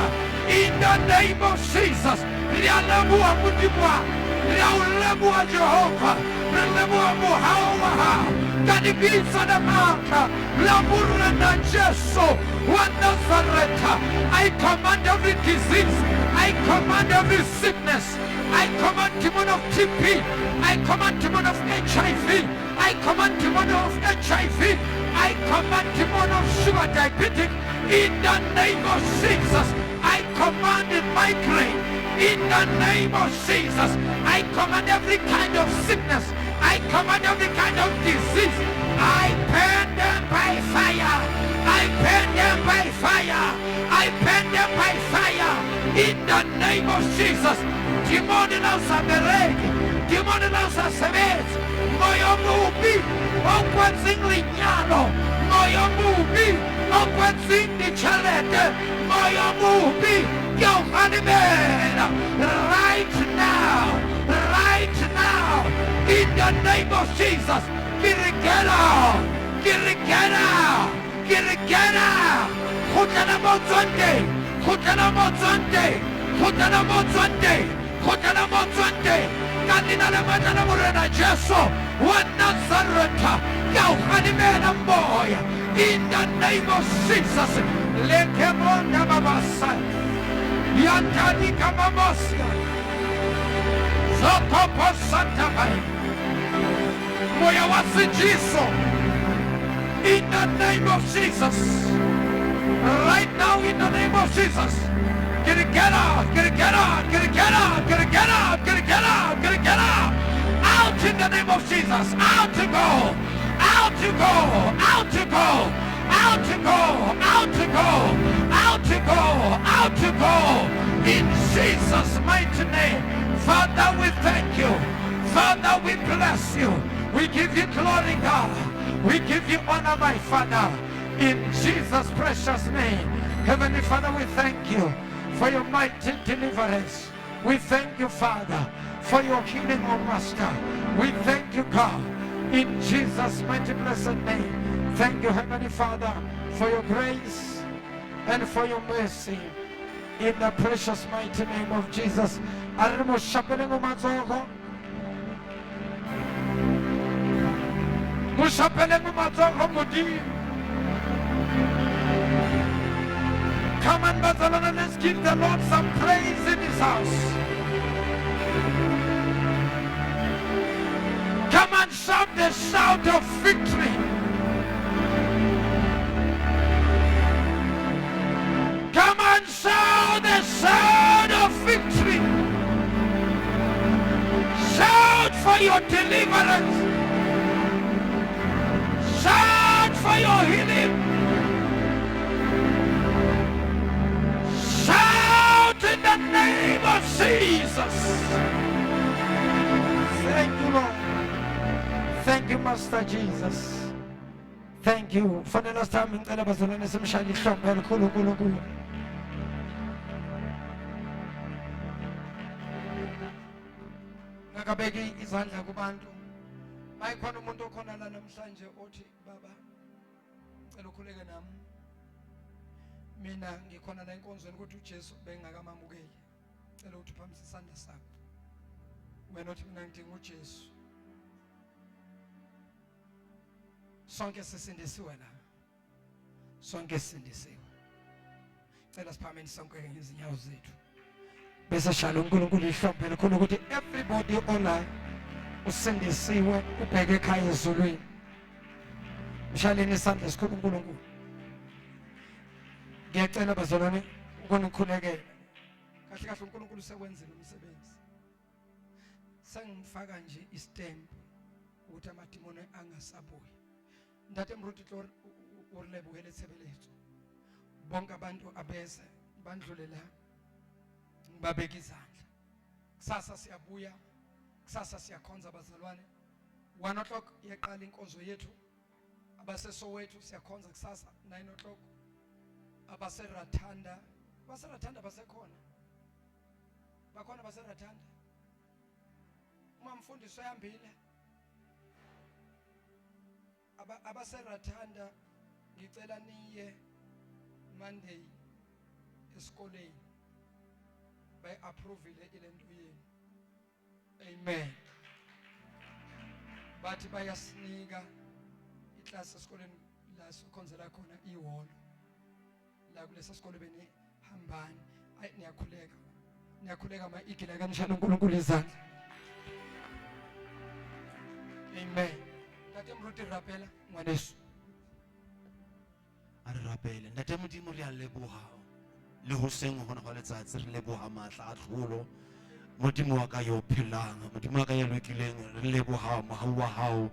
in the name of Jesus, Rialamua Mutibua, Rialamua Jehovah, Rialamua Muhawa, Ganibisa the Maka, Lamurana Jeso, Wanazareta. I command every disease, I command every sickness, I command demon of TB, I command demon of HIV, I command demon of HIV, I command demon of sugar diabetic, in the name of Jesus. I command migraine in the name of Jesus. I command every kind of sickness. I command every kind of disease. I burn them by fire. I burn them by fire. I burn them by fire in the name of Jesus. Demoninal Sabereg, Demoninal Saberes, Moyo Mubi, Okwazing Lignano, Moyo Mubi, Okwazing the Chalete, Moyo Mubi, Yohanimena, right now, in the name of Jesus, Kirigena, Kirigena, Kirigena, Hutanamo Sunday, Hutanamo Sunday, Hutanamo Sunday, go tlela mo tswang teng ka leina le matla la morena Jesu wa Nazareth ka o ganimela moya in the name of Jesus lekemonda babasa yantani kamamosia zokopo santabai moya wa sijiso in the name of Jesus right now in the name of Jesus. Get out, get it, get out, get it, get out, get it, get out, get it, get out, get it, get out. Out in the name of Jesus. Out to go. Out to go. Out to go. Out to go. Out to go. Out to go. Out to go. In Jesus' mighty name. Father, we thank you. Father, we bless you. We give you glory, God. We give you honor, my Father. In Jesus' precious name. Heavenly Father, we thank you for your mighty deliverance. We thank you, Father, for your healing, oh Master. We thank you, God, in Jesus' mighty blessed name. Thank you, Heavenly Father, for your grace and for your mercy. In the precious mighty name of Jesus. Come on, Barcelona, let's give the Lord some praise in his house. Come and shout the shout of victory. Come and shout the shout of victory. Shout for your deliverance. Shout for your healing. Shout in the name of Jesus. Thank you, Lord. Thank you, Master Jesus. Thank you. For the last time, ngicela bazalwane simshayile ihlombe elikhulu uNkulunkulu. Ngakabeki izandla kubantu. Mayikhona umuntu okhona la namhlanje othi baba ngicela ukhuleke nami. Mina ngikhona la enkonzweni ukuthi uJesu bengakamamukeli. Ngicela ukuthi uphamise isandla sakho. Wena uthi mina ngidinga uJesu. Sonke sisindisiwe la. Sonke sisindisiwe. Ngicela siphameni sonke ngezinyawo zethu. Bese shala uNkulunkulu ihlombe elikhulu ukuthi everybody online usindisiwe ubheke ekhaya ezulwini. Mshaleni isandla esikhulu uNkulunkulu. Ngiyacela bazalwane ukunikhulekela. Kahle kahle uNkulunkulu sekwenzile umsebenzi. Sengifaka nje istamp ukuthi amadimoni angasabuyi. Ntate mruti hlor urlebuhele thebelezo. Bonke abantu abeze bandlule la. Ngibabeka izandla. Kusasa siyabuya. Kusasa siyakhonza bazalwane. 1 o'clock yaqala inkonzo yethu. Abasesowethu siyakhonza kusasa 9 o'clock. Abaserathanda basekhona. Bakhona baserathanda. Uma mfundisi uyambile. Abaserathanda ngicela niye Monday esikoleni. Bay approve ile nto yenu. Amen. Bathi bayasinika iclass esikoleni la sikhonzela khona iholo. La kulesa sikole beni hambani. Ayi niyakhuleka ama igila kanjalo uNkulunkulu izandla. Amen. Ntate mruti rapela ngwaneso.
Are rapele ntate modimo re a leboha le ho seng hona ga letsatsi re leboha matla a tlholo modimo wa ka yo phelang modimo wa ka ya lokileng re leboha mahau wa hao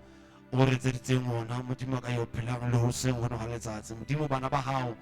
o re tseditseng ona modimo wa ka yo phelang le ho seng hona ga letsatsi modimo bana ba hao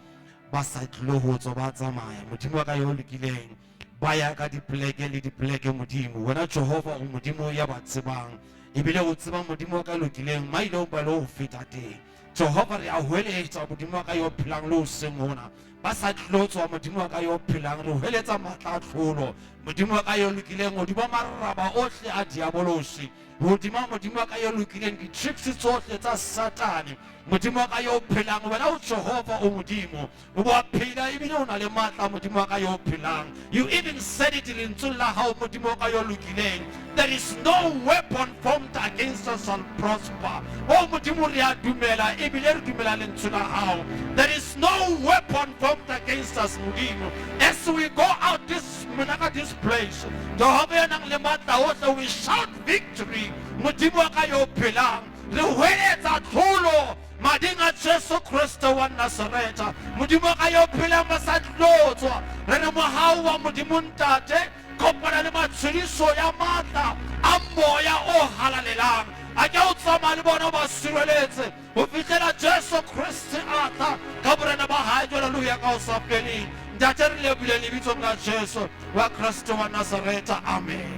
ba sa tlilo ho tswa ba tsamaya modimo wa ka yo lokileng ba ya ka dipleke le dipleke modimo wena Jehova o modimo ya ba tsebang ebile o tseba modimo wa ka lokileng mailo ba lo feta teng Jehova re a hweletsa modimo wa ka yo phelang le ho seng hona ba sa tlotswa modimo wa ka yo phelang re hweletsa matla a tlholo modimo wa ka yo lokileng hodima maraba ohle a diabolosi hodima modimo wa ka yo lokileng di-tricks tsohle tsa satane modimo wa ka yo phelang wena o Jehova o modimo o wa phela ebile o na le matla modimo wa ka yo phelang. You even said it lentsweng la hao modimo wa ka yo lokileng, there is no weapon formed against us shall prosper. O modimo re a dumela ebile re dumela lentswe la hao. There is no weapon formed against us modimo. As we go out this place, Jehova ya nang le matla ohle, we shout victory modimo wa ka yo phelang. Re hweletsa tlholo mading a Jesu Kristo wa Nazareta modimo wa ka yo phelang ba sa tlotswa re re mohau wa modimo ntate kopana le matshediso ya matla a moya o halalelang a ke o tsamaya le bona ba sireletse ho fihlela Jesu Kristo a tla ka borena ba hae. Haleluya ka o sa feleng ntate re lebile lebitsong la Jesu wa Kristo wa Nazareta. Amen.